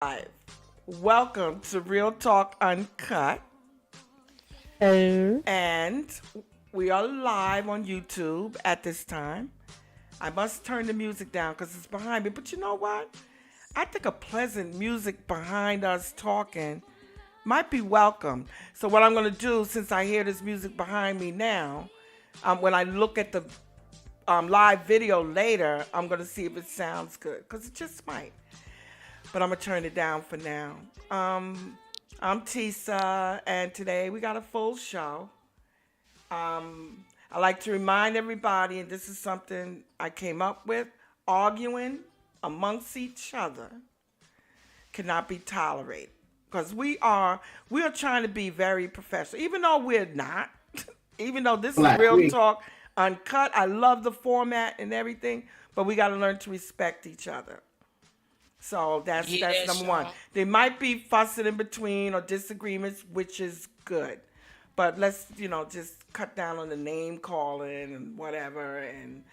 Live. Welcome to Real Talk Uncut. Oh, And we are live on YouTube at this time. I must turn the music down because it's behind me. But you know what? I think a pleasant music behind us talking might be welcome. So, what I'm going to do, since I hear this music behind me now, when I look at the live video later, I'm going to see if it sounds good because it just might. But I'm gonna turn it down for now. I'm Tisa, and today we got a full show. I like to remind everybody, and this is something I came up with: arguing amongst each other cannot be tolerated because we are trying to be very professional, even though we're not. Even though this is Black, real we talk uncut, I love the format and everything, but we got to learn to respect each other. So that's Yeah, number one. Sean. There might be fussing in between or disagreements, which is good. But let's, just cut down on the name calling and whatever and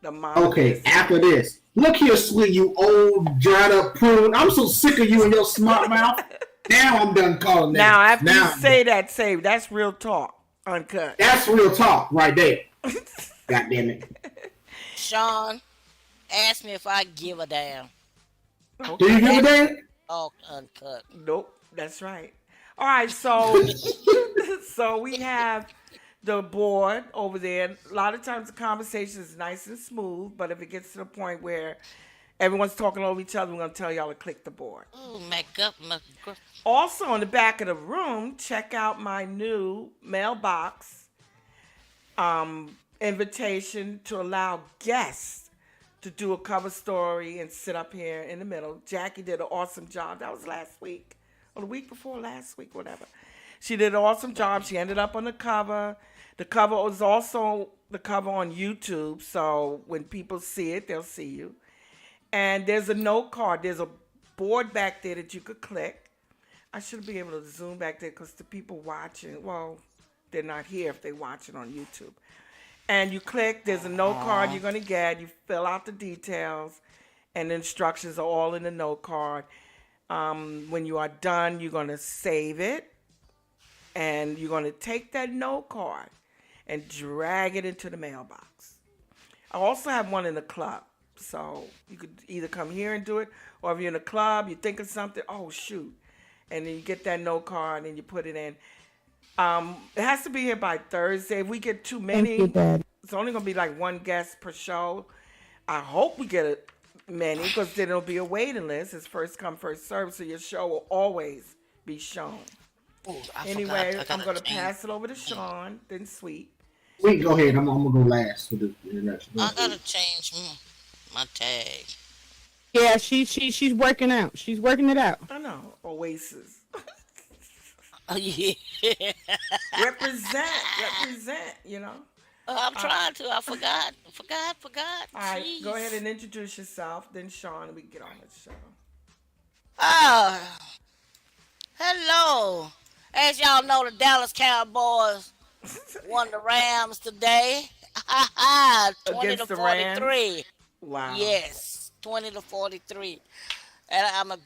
the mama okay. this and After that. this, look here, sweet, you old dried up prune. I'm so sick of you and your smart mouth. Now I'm done calling Now, names. after you Now I'm done. say that, say that's real talk, uncut. That's real talk right there. God damn it. Sean asked me if I give a damn. Do you Okay. give a That's damn? all uncut. Nope, that's right. All right, so so we have the board over there. A lot of times the conversation is nice and smooth, but if it gets to the point where everyone's talking over each other, we're gonna tell y'all to click the board. Ooh, makeup, Also, on the back of the room, check out my new mailbox invitation to allow guests to do a cover story and sit up here in the middle. Jackie did an awesome job. That was last week or the week before last week, whatever. She did an awesome job. She ended up on the cover. The cover was also the cover on YouTube, so when people see it, they'll see you. And there's a note card. There's a board back there that you could click. I should be able to zoom back there because the people watching, well, they're not here if they watch it on YouTube. And you click, there's a note card you're going to get. You fill out the details, and the instructions are all in the note card. When you are done, you're going to save it, and you're going to take that note card and drag it into the mailbox. I also have one in the club. So you could either come here and do it, or if you're in a club, you think of something, oh shoot. And then you get that note card and you put it in. It has to be here by Thursday. If we get too thank you, many, Dad. it's only gonna be like one guest per show. I hope we get many because then it'll be a waiting list. It's first come, first serve, so your show will always be shown. ooh, I forgot. Anyway, I I'm gotta gonna change. pass it over to Sean, then Sweet. Sweet, go ahead. I'm gonna go last for the introduction. Go I ahead. gotta change my tag. Yeah, she's working out. She's working it out. I know, Oasis. Oh yeah. Represent, represent. I'm Uh, trying to. I forgot. All right, go ahead Jeez. and introduce yourself, then Sean, and we can get on the show. Oh, hello. As y'all know, the Dallas Cowboys won the Rams today. 20 to Against the Rams. 43. Wow. Yes, 20 to 43. And I'm a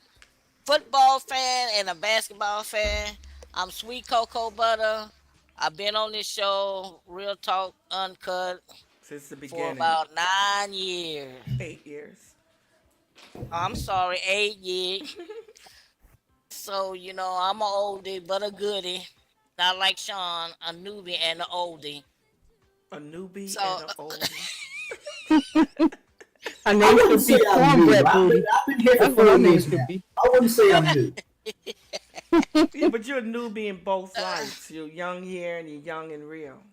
football fan and a basketball fan. I'm Sweet Cocoa Butter. I've been on this show, Real Talk Uncut, Since the for beginning, about 9 years. 8 years. I'm sorry, 8 years. So, I'm a oldie but a goodie. Not like Sean, a newbie and an oldie. A newbie So, and an oldie. Her I name wouldn't should say be I'm new. Cornbread Booty. I've been here for That's what four her name years should now. be. I wouldn't say I'm new. Yeah, but you're a newbie in both lights. You're young here and you're young and real.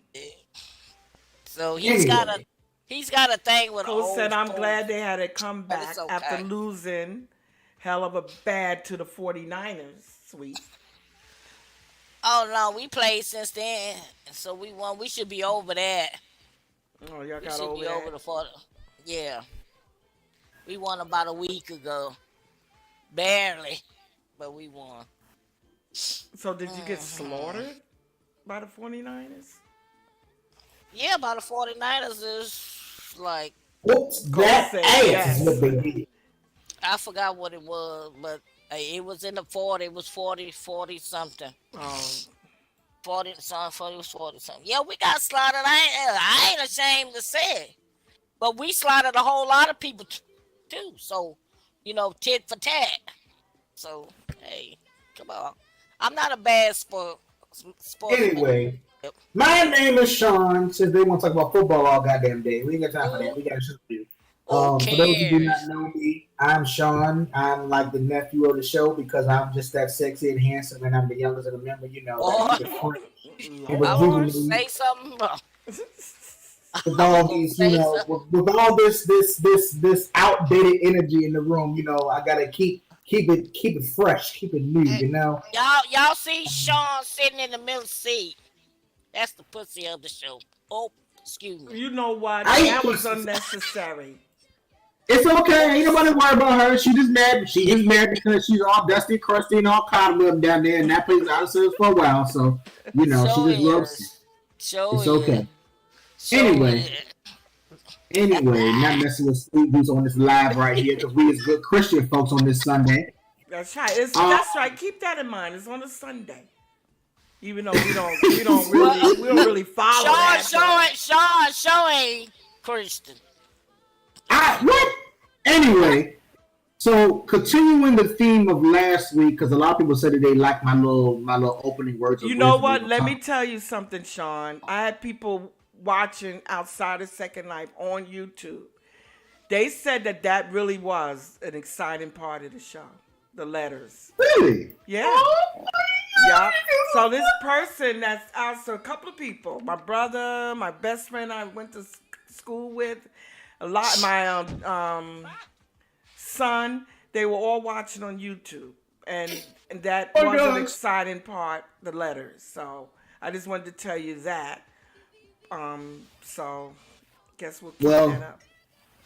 so Anyway, he's got a thing with Coach said, old I'm folks, glad they had a but comeback it's after okay. losing hell of a bad to the 49ers. Sweet. Oh no, we played since then, so we won. We should be over that. Oh, y'all We got should over be over that. the 40. Yeah, we won about a week ago, barely, but we won. So did you get hmm slaughtered by the 49ers? Yeah, about the 49ers is like what's Coach that said ass is what yes. they did. I forgot what it was, but It was in the 40. It was 40, 40 something. Um, 40 something, 40 was 40 something. Yeah, we got slaughtered. I ain't ashamed to say it. But we slaughtered a whole lot of people too. So, tit for tat. So, hey, come on. I'm not a bad sportsman. Anyway, my name is Sean. Since they want to talk about football all goddamn day, we ain't got time for that. We got shit to do. Who For those who do not cares? know me, I'm Sean. I'm like the nephew of the show because I'm just that sexy and handsome, and I'm the youngest of the member. You know that Boy, keep it fresh and I want to rejuvenating say something. with I was all gonna these, say something. with all this outdated energy in the room. I gotta keep it fresh, keep it new. Hey, y'all see Sean sitting in the middle seat? That's the pussy of the show. Oh, excuse me. you know what? I That was unnecessary. It's okay. Ain't nobody worried about her. She just mad. She is mad because she's all dusty, crusty, and all cotton up down there, and that place out of service for a while. So she Show just loves it. is. Show It's is. okay. Show Anyway, is. not messing with sweet boots on this live right here because we is good Christian folks on this Sunday. That's right. Uh, That's right. Keep that in mind. It's on a Sunday. Even though we don't really follow that. Sean ain't Christian. What? Anyway, so continuing the theme of last week, because a lot of people said that they like my little opening words. You know what? Let me tell you something, Sean. I had people watching Outside of Second Life on YouTube. They said that really was an exciting part of the show. The letters. Really? Yeah. Oh, Yeah. So this person that's also a couple of people, my brother, my best friend I went to school with, my son, they were all watching on YouTube, and that Oh, was an gosh. exciting part, the letters. So I just wanted to tell you that. So guess we'll keep Well, that up.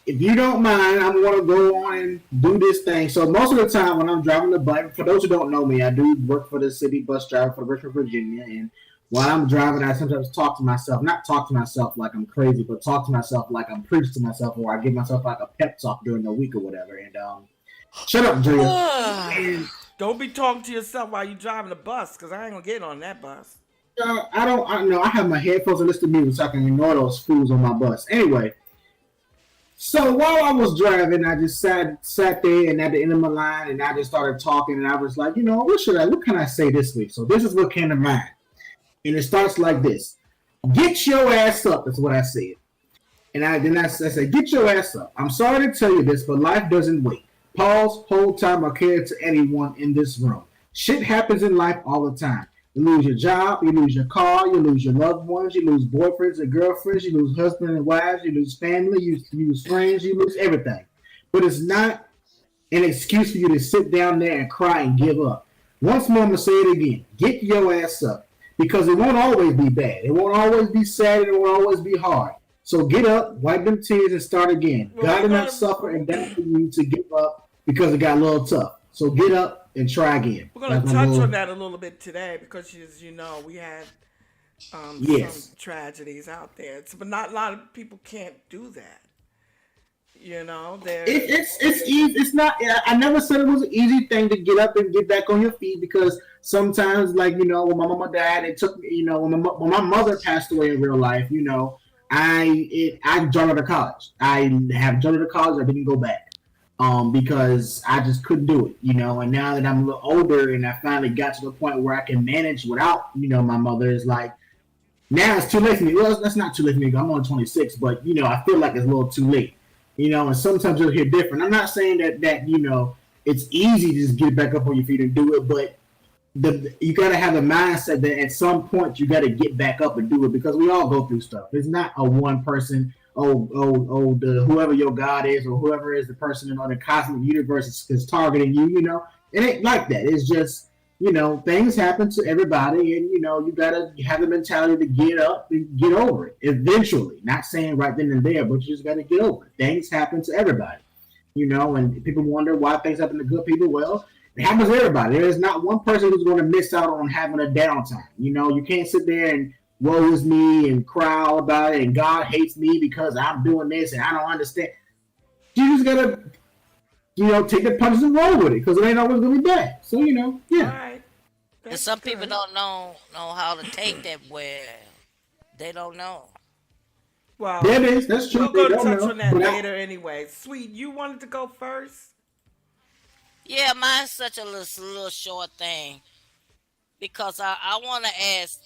if you don't mind, I'm going to go on and do this thing. So most of the time when I'm driving the bus, for those who don't know me, I do work for the city bus driver for Richmond, Virginia. And while I'm driving, I sometimes talk to myself, not talk to myself like I'm crazy, but talk to myself like I'm preaching to myself, or I give myself like a pep talk during the week or whatever. And shut up, Drea. And Don't be talking to yourself while you're driving the bus, because I ain't gonna get on that bus. I know I have my headphones and listen to music so I can ignore those fools on my bus. Anyway. So while I was driving, I just sat there and at the end of my line, and I just started talking, and I was like, what can I say this week? So this is what came to mind, and it starts like this: "Get your ass up." That's what I said, and I said, "Get your ass up." I'm sorry to tell you this, but life doesn't wait. Pause, hold time, or care to anyone in this room. Shit happens in life all the time. You lose your job, you lose your car, you lose your loved ones, you lose boyfriends and girlfriends, you lose husbands and wives, you lose family, you lose friends, you lose everything. But it's not an excuse for you to sit down there and cry and give up. Once more, I'm going to say it again. Get your ass up. Because it won't always be bad. It won't always be sad, and it won't always be hard. So get up, wipe them tears, and start again. Well, God we're did not gonna- suffer and die for you to give up because it got a little tough. So get up and try again. We're gonna That's my touch little- on that a little bit today because, as you know, we had Yes. some tragedies out there. But not a lot of people can't do that. It's easy. It's not. I never said it was an easy thing to get up and get back on your feet because sometimes, like when my mama died, it took me. When my mother passed away in real life, I dropped out of college. I have dropped out of college. I didn't go back because I just couldn't do it. And now that I'm a little older and I finally got to the point where I can manage without my mother, is like now it's too late for me. Well, that's not too late for me. I'm only 26, but I feel like it's a little too late. And sometimes you'll hear different. I'm not saying that it's easy to just get back up on your feet and do it, but you got to have a mindset that at some point you got to get back up and do it because we all go through stuff. It's not a one person. Whoever your God is or whoever is the person in the cosmic universe is targeting you. It ain't like that. It's just things happen to everybody, and you gotta have the mentality to get up and get over it eventually. Not saying right then and there, but you just gotta get over it. Things happen to everybody, and people wonder why things happen to good people. Well, it happens to everybody. There is not one person who's going to miss out on having a downtime. You can't sit there and woe is me and cry all about it, and God hates me because I'm doing this and I don't understand. You just gotta take the punches and roll with it because it ain't always gonna be bad. So All yeah. right. And That's some people good. don't know how to take that well. They don't know. Well, That is, that's true. we'll They go to don't touch know, on that but later anyway. Sweet, you wanted to go first? Yeah, mine's such a little short thing because I want to ask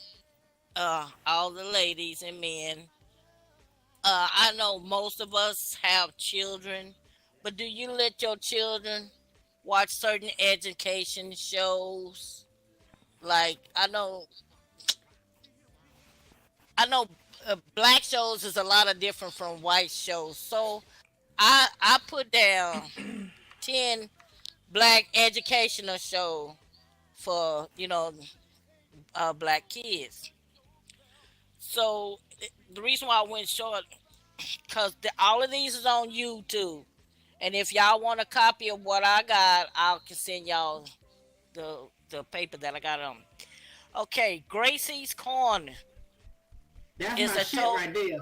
all the ladies and men. I know most of us have children, but do you let your children watch certain education shows? Like I know black shows is a lot of different from white shows. So I put down 10 black educational show for black kids. So the reason why I went short because all of these is on YouTube, and if y'all want a copy of what I got, I can send y'all the paper that I got on. Okay, Gracie's Corner that's is my a shit total. right there.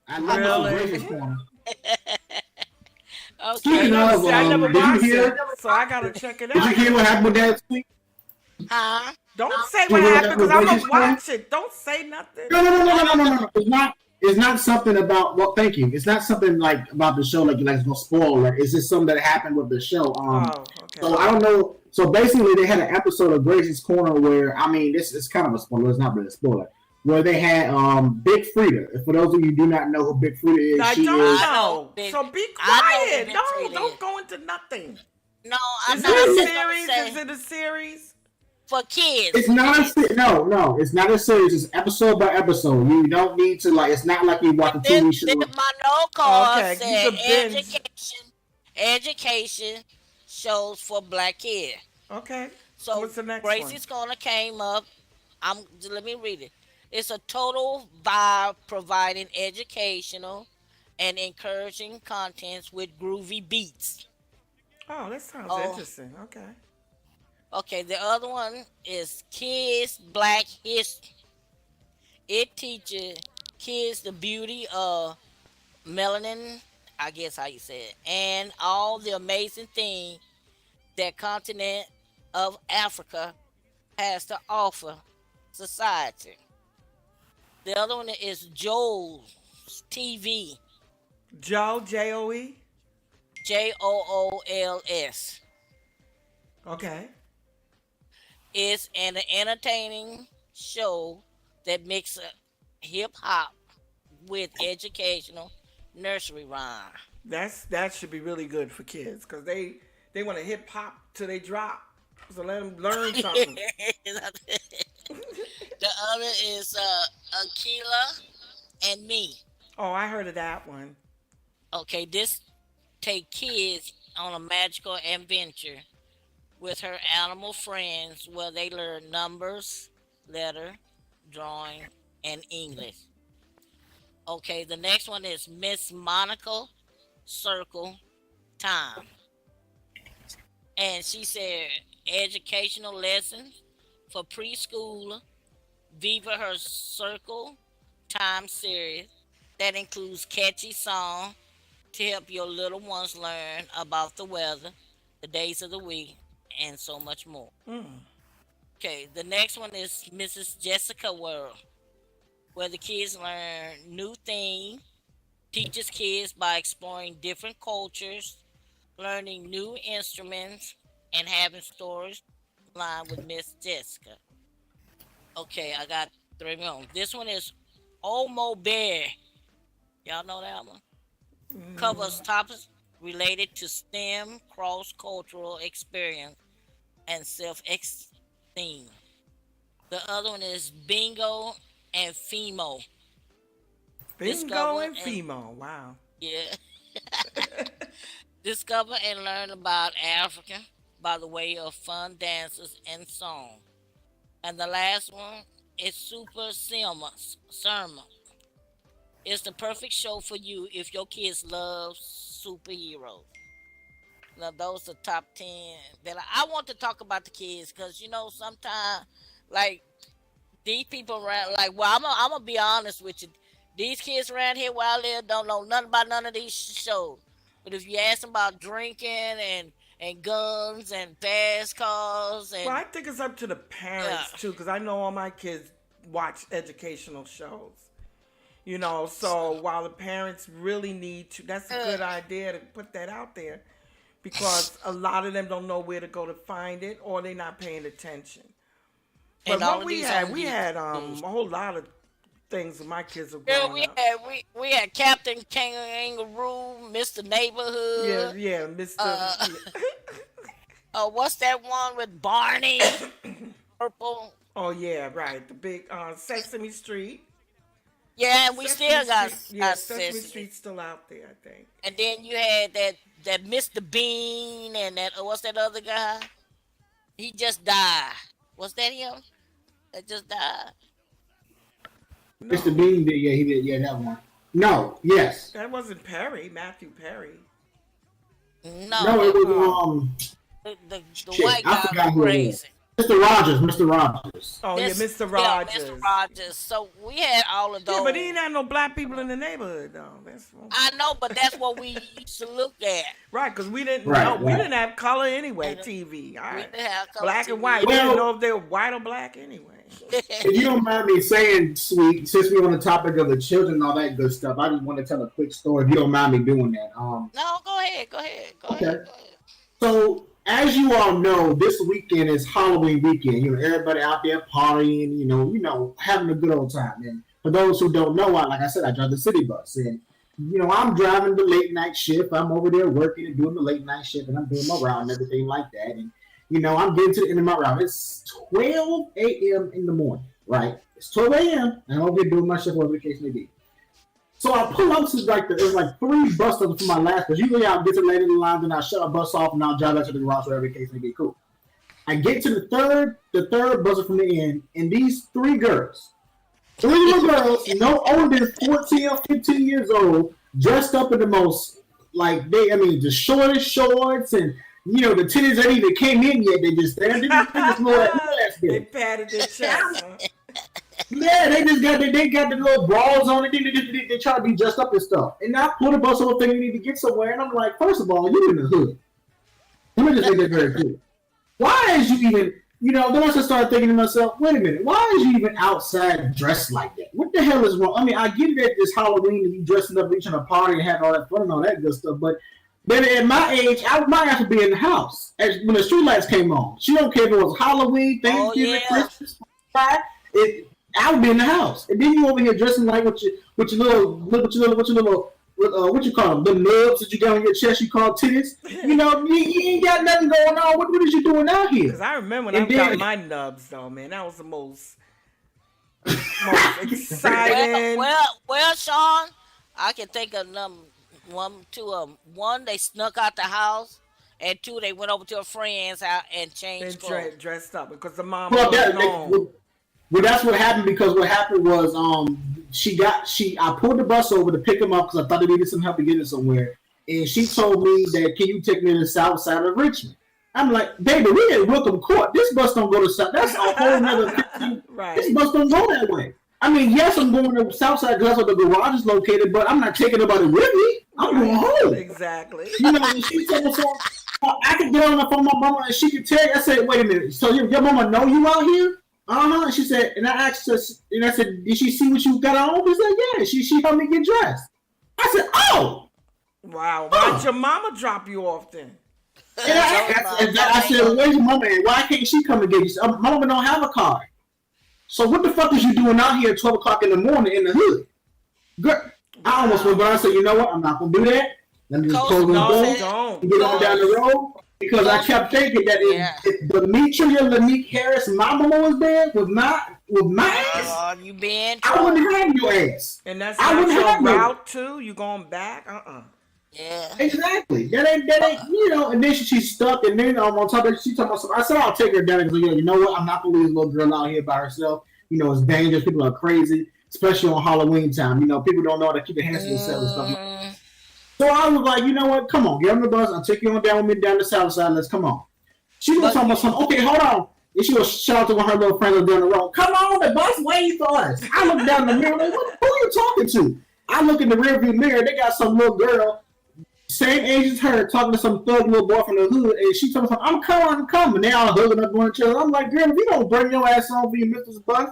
I love me some Really? Grace's Corner. I Speaking Okay, never of, see. I never did you watched hear? it, so I gotta check it Did you out. hear what happened with that tweet? huh? Don't say Did you what hear what happened, happened cause with I'm gonna Grace's Corner? watch it. Don't say nothing. No, no, no, no, I no, no, don't no, know. no. It's not. It's not something about. Well, thank you. It's not something like about the show. Like you like it's gonna spoil it. It's just something that happened with the show. Oh, So okay. I don't know. So basically, they had an episode of Gracie's Corner where I mean, this is kind of a spoiler. It's not really a spoiler. Where they had Big Frida. For those of you who do not know who Big Frida is, I she don't is. I know know. big. So be I know who quiet. Big No, Frida is. don't go into nothing. No, I'm Is not. it I'm a just gonna series? Is say it a series? for kids. It's For not kids. no, no. It's not a series. It's episode by episode. You don't need to like. It's not like you watch And a this, TV this show. my note card Okay, you said could binge. education shows for black kids. Okay. So What's the next one? Gracie's Corner came up. Let me read it. It's a total vibe providing educational and encouraging contents with groovy beats. Oh, that sounds Oh, interesting. Okay. okay. The other one is Kids Black History. It teaches kids the beauty of melanin, I guess how you say it, and all the amazing things that continent of Africa has to offer society. The other one is Joel's TV, Joe, Joe. Jools. Okay. It's an entertaining show that mixes hip hop with educational nursery rhyme. That should be really good for kids because they want to hip hop till they drop. So let them learn something. The other is Akila and Me. Oh, I heard of that one. Okay, this take kids on a magical adventure with her animal friends where they learn numbers, letter, drawing, and English. Okay, the next one is Miss Monica Circle Time. And she said educational lessons for preschool Viva Her Circle Time series that includes catchy song to help your little ones learn about the weather, the days of the week, and so much more. Mm. Okay, the next one is Mrs. Jessica World, where the kids learn new things, teaches kids by exploring different cultures, learning new instruments, and having stories line with Miss Jessica. Okay, I got three more. This one is Omo Bear. Y'all know that one? Covers topics related to STEM, cross cultural experience, and self esteem. The other one is Bingo and Fimo. Bingo Discover and and Fimo. Wow. yeah, discover and learn about Africa by the way of fun dances and song. And the last one is Super Sermon. It's the perfect show for you if your kids love superheroes. Now those are top 10 that I want to talk about the kids because sometimes like these people around like well I'm gonna be honest with you, these kids around here where I live don't know nothing about none of these shows. But if you ask them about drinking and guns and fast cars Well, and I think it's up to the yeah, parents too, because I know all my kids watch educational shows. So while the parents really need to, that's a uh, good idea to put that out there because a lot of them don't know where to go to find it or they're not paying attention. and But all what of we these had, on we had YouTube. a whole lot of things when my kids were Yeah, growing we up. had we had Captain Kangaroo, Mr. Yeah, Neighborhood. yeah, Mr. Uh, Yeah. what's that one with Barney? Purple. Oh yeah, right. The big Sesame Street. Yeah, and we Sesame still got Street. Yeah, Sesame Sesame. Street's still out there, I think. And then you had that Mr. Bean and that what's that other guy? He just died. Was that him? That just died. Mr. No, Bean did, yeah, he did, yeah, that one. No, yes. that wasn't Perry, Matthew Perry. No, No, it was Oh, the shit, white I guy was forgot who it was. crazy. Mr. Rogers, Mr. Rogers. oh yeah, This Mr. yeah, Mr. Rogers. Rogers. So we had all of Yeah, but he those. didn't have no black people in the neighborhood though. That's I know, but that's what we used to look at. right, because we didn't know Right, we right. didn't have color anyway. And TV, all we right, didn't have color black and TV. white. We didn't Well, know if they were white or black anyway. if you don't mind me saying, Sweet, since we're on the topic of the children and all that good stuff, I just want to tell a quick story if you don't mind me doing that. No, go ahead, go ahead, go Okay. ahead, go ahead. So, as you all know, this weekend is Halloween weekend. Everybody out there partying, having a good old time. And for those who don't know, like I said, I drive the city bus, and I'm driving the late night shift. I'm over there working and doing the late night shift, and I'm doing my route and everything like that. And I'm getting to the end of my route. It's 12 a.m. in the morning, right? It's 12 a.m. and I'm over here doing my shift, whatever the case may be. So I pull up to there's like 3 bus stops from my last bus. Usually I'll get to later in the line, then I'll shut a bus off and I'll drive back to the garage, whatever the case may be. Cool. I get to the third bus from the end, and these 3 girls, 3 little girls, no older than 14 or 15 years old, dressed up in the most, the shortest shorts and, the titties that even came in yet. They just stand there, they just little ass They there. patted their chest. Huh? Yeah, they got the little bras on it. They try to be dressed up and stuff. And I pull the bus over thinking you need to get somewhere. And I'm like, first of all, you in the hood. Let me just make that very clear. Why is you even, then I just started thinking to myself, wait a minute, why is you even outside dressed like that? What the hell is wrong? I mean, I get it at this Halloween and you dressing up, reaching a party and having all that fun and all that good stuff, but then at my age, I might have to be in the house when the street lights came on. She don't care if it was Halloween, Oh Thanksgiving, yeah. Christmas, I would be in the house, and then you over here dressing like with your little what you call them, the nubs that you got on your chest, you call titties. You ain't got nothing going on. What is you doing out here? Because I remember when And I got then- my nubs though, man. That was the most Well, exciting. well, Sean, I can think of them two of them. One, they snuck out the house, and 2, they went over to a friend's house and And changed clothes. dressed up because the mom Well, wasn't home. that's what happened because what happened was I pulled the bus over to pick him up because I thought they needed some help to get it somewhere, and she told me that can you take me to the south side of Richmond? I'm like, baby, we in Wickham Court. This bus don't go to south. That's a whole nother 15. Right. This bus don't go that way. I mean, yes, I'm going to the south side because that's where the garage is located, but I'm not taking nobody with me. I'm going home. Exactly. And she told me, so I could get on the phone with my mama and she could tell you. I said, wait a minute. So your mama know you out here? Uh-huh. And she said, and I asked her, and I said, did she see what you got on? She said, yeah. She helped me get dressed. I said, oh. Wow. Why'd your mama drop you off then? And I said, where's your mama at? Why can't she come and get you? My mama don't have a car. So what the fuck is you doing out here at 12 o'clock in the morning in the hood? Girl, I almost went by and said, you know what? I'm not going to do that. Let me just close the No, door don't. and get on down the road. Because I kept thinking that if Demetria Lanique Harris, my mama was there with my ass, You been I wouldn't have your ass. And that's I not wouldn't your have no- route too? You going back? Yeah. Exactly. That ain't, and then she stuck, and then on top of it, she talking about something. I said, I'll take her down because, you know what? I'm not going to leave this little girl out here by herself. It's dangerous. People are crazy, especially on Halloween time. People don't know how to keep their hands to themselves and stuff. So I was like, you know what? Come on, get on the bus. I'll take you on down with me down the south side. Let's come on. She was talking about something. Okay, hold on. And she was shout out to one of her little friends down the road. Come on, the bus waiting for us. I look down the mirror like, who are you talking to? I look in the rearview mirror. They got some little girl same age as her, talking to some thug little boy from the hood, and she told me, "I'm coming, I'm coming." They all hugging up on each other. I'm like, "Girl, if you don't bring your ass on for your Mrs. Bus,"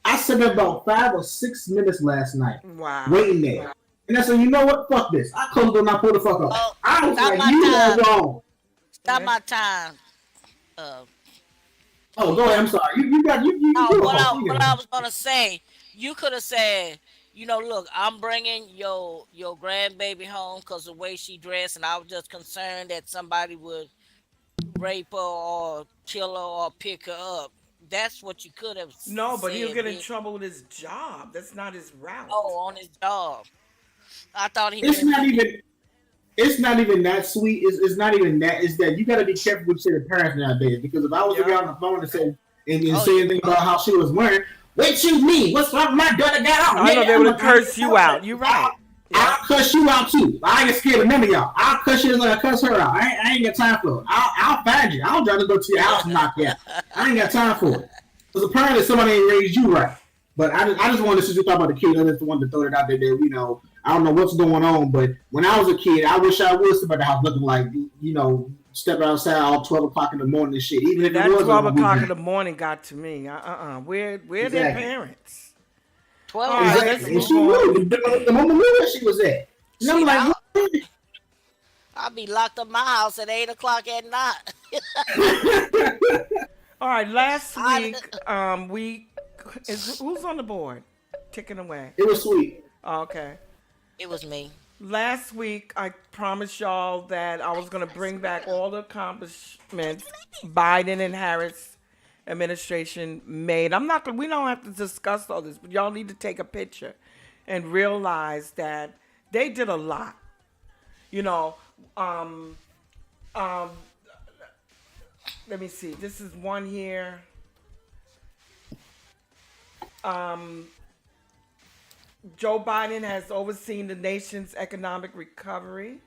I sat there about 5 or 6 minutes last night, Wow. waiting there. And I said, "You know what? Fuck this." I closed the door and I pulled the fuck up. Oh, I was stop like, my "You are time. wrong." Stop Yeah. my time. Uh, Oh, go ahead. I'm sorry. You got no, you a what host. I You what got I it. was gonna say, you could have said, look, I'm bringing your grandbaby home because the way she dressed, and I was just concerned that somebody would rape her or kill her or pick her up. That's what you could have No, but he'll said. get in Then, trouble with his job. That's not his route. oh, on his job, I thought he It's meant not even. It's not even that sweet. It's not even that. It's that you got to be careful what you say to parents nowadays. Because if I was to get Yep. on the phone and say and Oh, say you. anything about how she was wearing, what you mean? What's what my daughter got on? I know Nigga, they I'm would a have cursed you out. You're right. I'll Yep. cuss you out too. I ain't scared of none of y'all. I'll cuss you like I cuss her out. I ain't got time for it. I'll find you. I'll try to go to your house and knock you out. I ain't got time for it. Because apparently somebody ain't raised you right. But I just wanted to talk about the kid. I just wanted to throw it out there that, I don't know what's going on, but when I was a kid, I wish I would step out the house looking like, stepping outside all 12 o'clock in the morning and shit, even if it That was on 12 a o'clock in the weekend. morning got to me. Where are their Exactly. parents? All 12 right, o'clock in let's the Exactly. And move she morning. on. knew. The mama knew where she was at. And I'm Shit, like, what? I'll be locked up my house at 8 o'clock at night. All right, last I, week, we is who's on the board? Ticking away. It was sweet. Okay. it was me. Last week, I promised y'all that I was going to bring back all the accomplishments Biden and Harris administration made. I'm not going. We don't have to discuss all this, but y'all need to take a picture and realize that they did a lot. You know, um, um, let me see. This is one here. Um, Joe Biden has overseen the nation's economic recovery.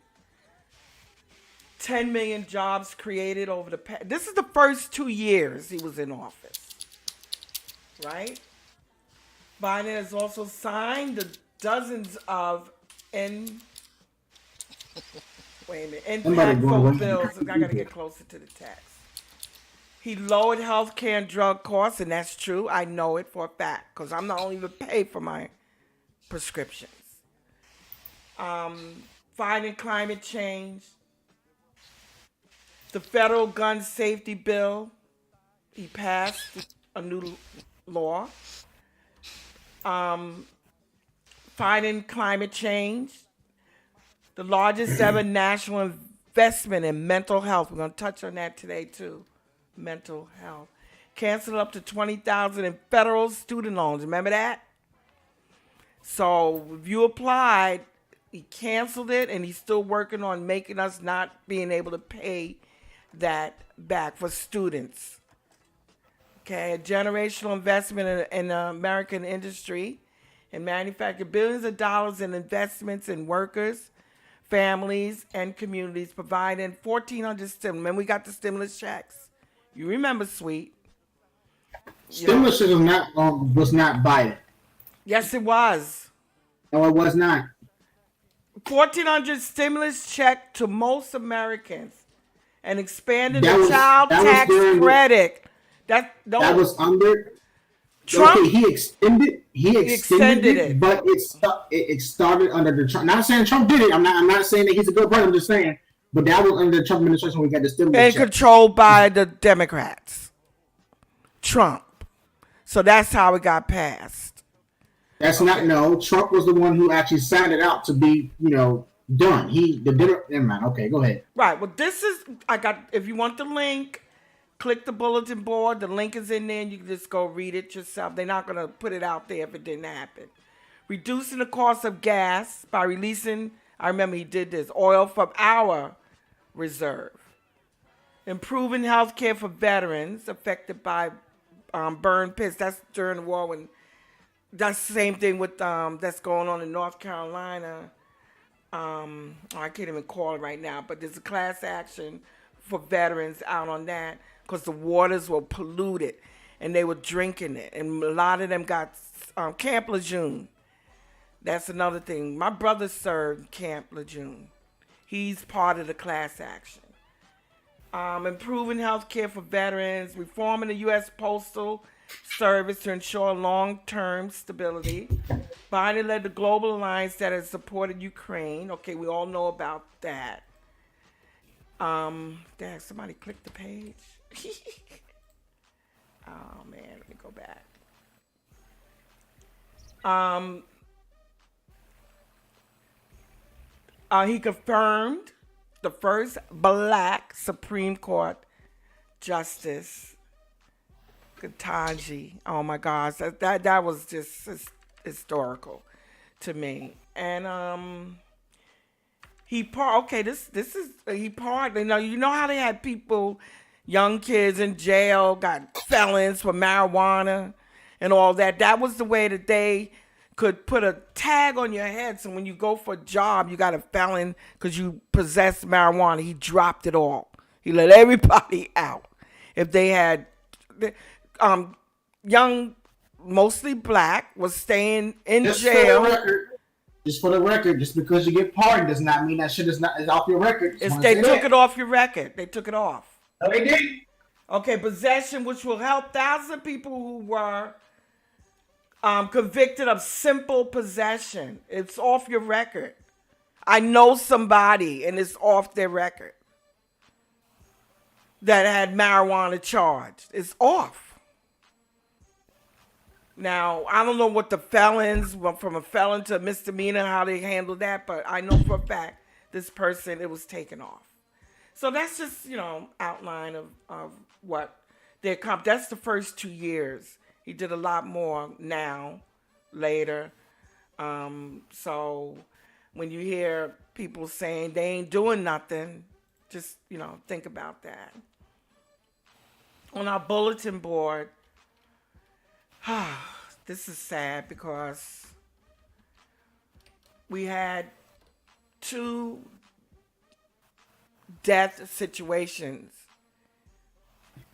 10 million jobs created over the past. This is the first 2 years he was in office, right? Biden has also signed the dozens of in wait a minute Somebody going impactful away from bills. I got to the get closer to the text. He lowered health care and drug costs, and that's true. I know it for a fact because I'm not only even pay for my prescriptions. Fighting climate change, the federal gun safety bill, he passed a new law. Fighting climate change, the largest ever national investment in mental health. We're going to touch on that today too. Mental health. Canceled up to 20,000 in federal student loans. Remember that? So if you applied, he canceled it, and he's still working on making us not being able to pay that back for students. Okay, a generational investment in the American industry and manufacture billions of dollars in investments in workers, families, and communities, providing 1,400 stimulus. Remember, we got the stimulus checks. You remember, sweet. You know, stimulus was not Biden. yes, it was. No, it was not. 1,400 stimulus check to most Americans and expanded That the was child that was tax during credit. that was under. Trump. Okay, he extended extended it. but it started under the Trump. Not saying Trump did it. I'm not saying that he's a good president. I'm just saying, but that was under the Trump administration when we got the stimulus And check. controlled by the Democrats. Trump. So that's how it got passed. That's not no. Trump was the one who actually signed it out to be done. Never mind. Okay, go ahead. Right. Well, this is I got. If you want the link, click the bulletin board. The link is in there, and you can just go read it yourself. They're not gonna put it out there if it didn't happen. Reducing the cost of gas by releasing. I remember he did this. Oil from our reserve. Improving health care for veterans affected by burn pits. That's during the war when. That's the same thing with that's going on in North Carolina. I can't even call it right now, but there's a class action for veterans out on that because the waters were polluted and they were drinking it, and a lot of them got Camp Lejeune. That's another thing. My brother served Camp Lejeune. He's part of the class action. Improving health care for veterans, reforming the U.S. Postal Service to ensure long-term stability. Biden led the global alliance that has supported Ukraine. Okay, we all know about that. Dang, somebody clicked the page. Oh man, let me go back. He confirmed the first black Supreme Court justice, Ketanji. Oh my gosh, that was just historical to me. And he part. You know how they had people, young kids in jail, got felons for marijuana and all that. That was the way that they could put a tag on your head. So when you go for a job, you got a felon because you possess marijuana. He dropped it all. He let everybody out. If they had young, mostly black, was staying in jail. Just for the record, just because you get pardoned does not mean that shit is off your record. They took it off your record. They took it off. No, they did. Okay, possession, which will help thousands of people who were convicted of simple possession. It's off your record. I know somebody, and it's off their record, that had marijuana charged. It's off. Now, I don't know what the felons, from a felon to a misdemeanor, how they handle that, but I know for a fact this person, it was taken off. So that's just, outline of what they accomplished. That's the first 2 years. He did a lot more now, later. So when you hear people saying they ain't doing nothing, just, think about that. On our bulletin board, this is sad because we had 2 death situations.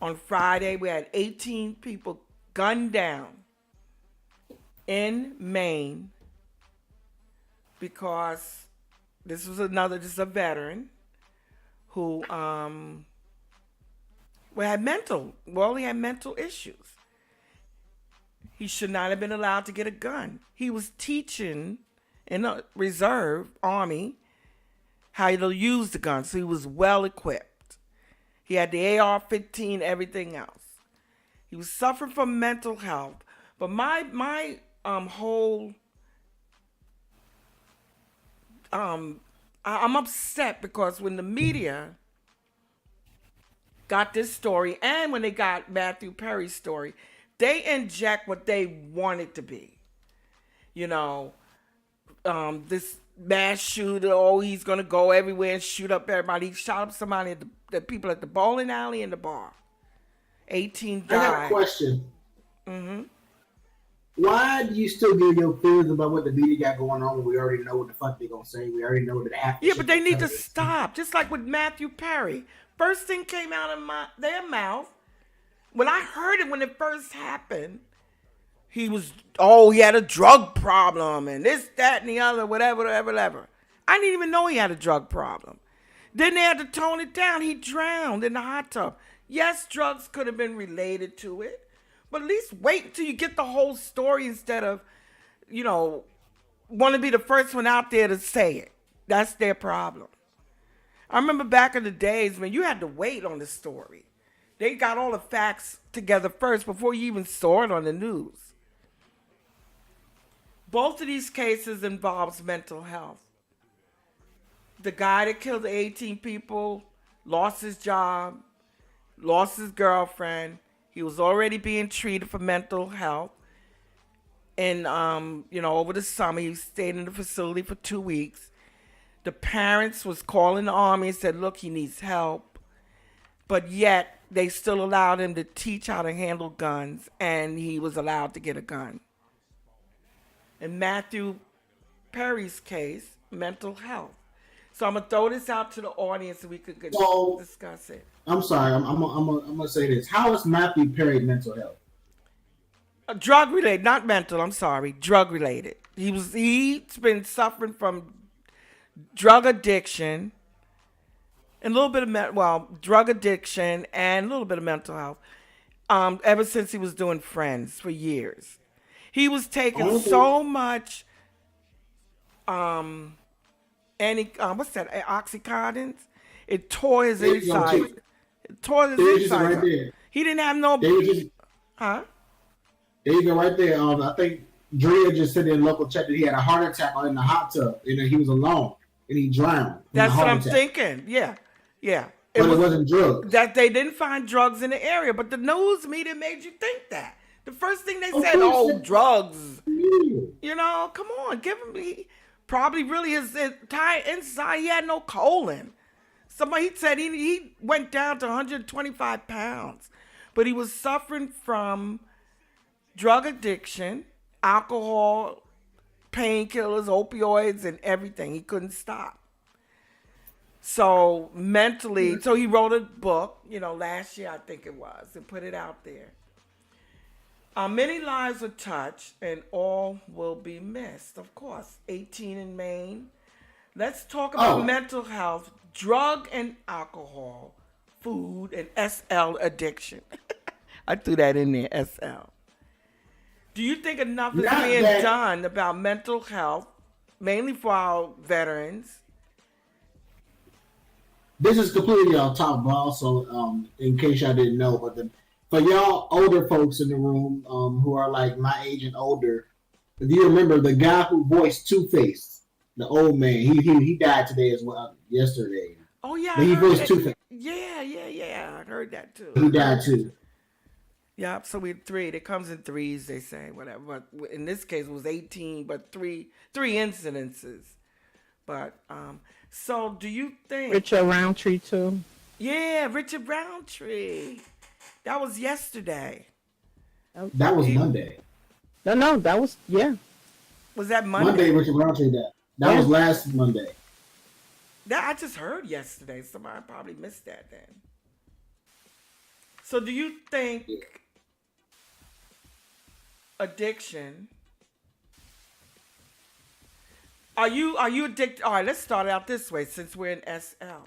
On Friday, we had 18 people gunned down in Maine because this is a veteran who had mental issues. He should not have been allowed to get a gun. He was teaching in a reserve army how to use the gun, so he was well equipped. He had the AR-15, everything else. He was suffering from mental health. But my whole I'm upset because when the media got this story and when they got Matthew Perry's story, they inject what they want it to be. This mass shooter, he's going to go everywhere and shoot up everybody. He shot up somebody, the people at the bowling alley and the bar. 18 died. I got a question. Mm-hmm. Why do you still give your feelings about what the media got going on when we already know what the fuck they're going to say? We already know that after. Yeah, but they need to stop. Just like with Matthew Perry. First thing came out of their mouth. When I heard it when it first happened, he had a drug problem and this, that, and the other, whatever. I didn't even know he had a drug problem. Then they had to tone it down. He drowned in the hot tub. Yes, drugs could have been related to it, but at least wait until you get the whole story instead of, want to be the first one out there to say it. That's their problem. I remember back in the days when you had to wait on the story. They got all the facts together first before you even saw it on the news. Both of these cases involves mental health. The guy that killed the 18 people lost his job, lost his girlfriend. He was already being treated for mental health. And, over the summer, he stayed in the facility for 2 weeks. The parents was calling the army and said, look, he needs help. But yet, they still allowed him to teach how to handle guns, and he was allowed to get a gun. In Matthew Perry's case, mental health. So I'm going to throw this out to the audience so we could discuss it. I'm sorry. I'm gonna say this. How is Matthew Perry mental health? Drug related, not mental. I'm sorry, drug related. He's been suffering from drug addiction and a little bit of drug addiction and a little bit of mental health. Ever since he was doing Friends for years, he was taking so much what's that? Oxycontins. It tore his insides. It tore his insides. Right there. He didn't have no. Huh? There you go, right there. I think Drea just said in local chat that he had a heart attack in the hot tub. He was alone and he drowned. That's what I'm thinking. Yeah. But it wasn't drugs. That they didn't find drugs in the area, but the news media made you think that. The first thing they said, drugs. Come on, give him. He probably really his entire inside. He had no colon. Somebody said he went down to 125 pounds, but he was suffering from drug addiction, alcohol, painkillers, opioids, and everything. He couldn't stop. So mentally, so he wrote a book, last year I think it was, and put it out there. Many lives are touched and all will be missed. Of course, 18 in Maine. Let's talk about mental health, drug and alcohol, food, and SL addiction. I threw that in there, SL. Do you think enough is being done about mental health, mainly for our veterans? This is completely off topic, but also, in case y'all didn't know, but for y'all older folks in the room who are like my age and older, if you remember the guy who voiced Two-Face, the old man, he died today as well, yesterday. Oh, yeah. He voiced Two-Face. Yeah. I heard that too. He died too. Yeah, so we had 3. It comes in 3s, they say, whatever. But in this case, it was 18, but three incidences. But, so do you think... Richard Roundtree, too. Yeah, Richard Roundtree. That was yesterday. That was Monday. No, that was, yeah. Was that Monday? Monday, Richard Roundtree died. That was last Monday. That I just heard yesterday. Somebody probably missed that then. So do you think addiction... Are you addicted? All right, let's start out this way since we're in SL.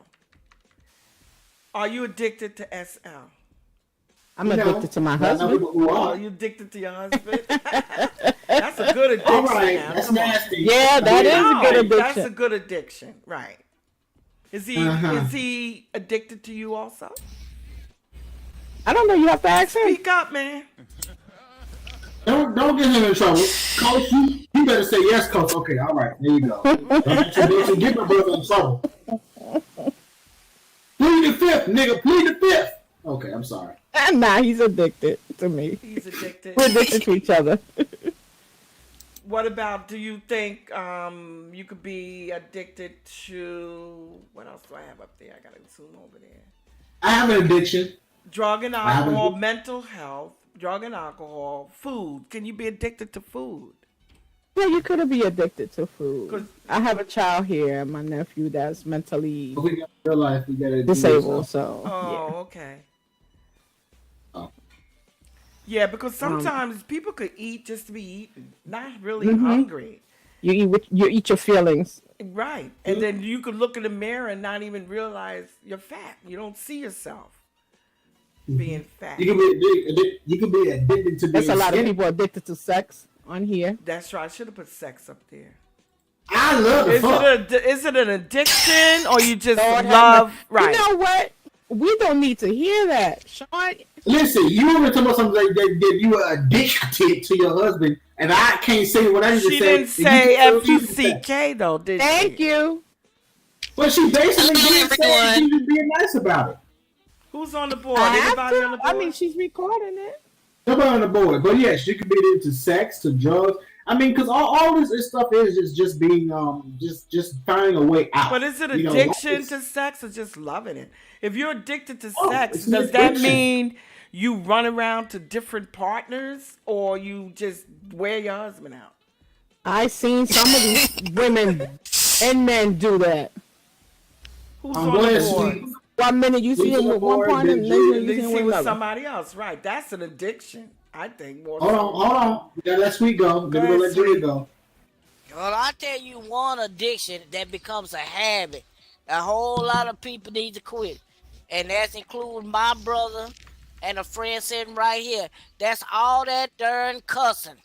Are you addicted to SL? I'm addicted to my husband. Are you addicted to your husband? That's a good addiction. All right, that's nasty. Yeah, that is a good addiction. That's a good addiction, right? Is he addicted to you also? I don't know. You have to ask him. Speak up, man. Don't get him in trouble. Coach, you better say yes, Coach. Okay, all right. There you go. Don't get my brother in trouble. Plead the fifth, nigga. Plead the fifth. Okay, I'm sorry. Nah, he's addicted to me. He's addicted. We're addicted to each other. What about, do you think you could be addicted to, what else do I have up there? I got to zoom over there. I have an addiction. Drug and alcohol, mental health, drug and alcohol, food. Can you be addicted to food? Yeah, you could be addicted to food. I have a child here, my nephew, that's mentally real life, we gotta disabled. So. Okay. Oh. Yeah, because sometimes people could eat just to be eating, not really hungry. You eat your feelings. Right, and then you could look in the mirror and not even realize you're fat. You don't see yourself being fat. You could be addicted to. There's a lot of people addicted to sex on here. That's right. I should have put sex up there. I love it. Is it an addiction or you just love? Right. You know what? We don't need to hear that, Sean. Listen, you were talking about something like that you were addicted to your husband, and I can't say what I need to say. She didn't say F-U-C-K though, did she? Thank you. Well, she basically did say she was being nice about it. Who's on the board? Anybody on the board? I mean, she's recording it. Nobody on the board, but yeah, she could be into sex, to drugs. I mean, because all this stuff is just being just finding a way out. But is it addiction to sex or just loving it? If you're addicted to sex, does that mean you run around to different partners or you just wear your husband out? I seen some of these women and men do that. Who's on the board? 1 minute you see him with one partner, and next minute you see him with somebody else. Right, that's an addiction. I think more. Hold on. Yeah, let Sweet go. Let Julia go. Well, I tell you one addiction that becomes a habit. A whole lot of people need to quit, and that's including my brother and a friend sitting right here. That's all that darn cussing.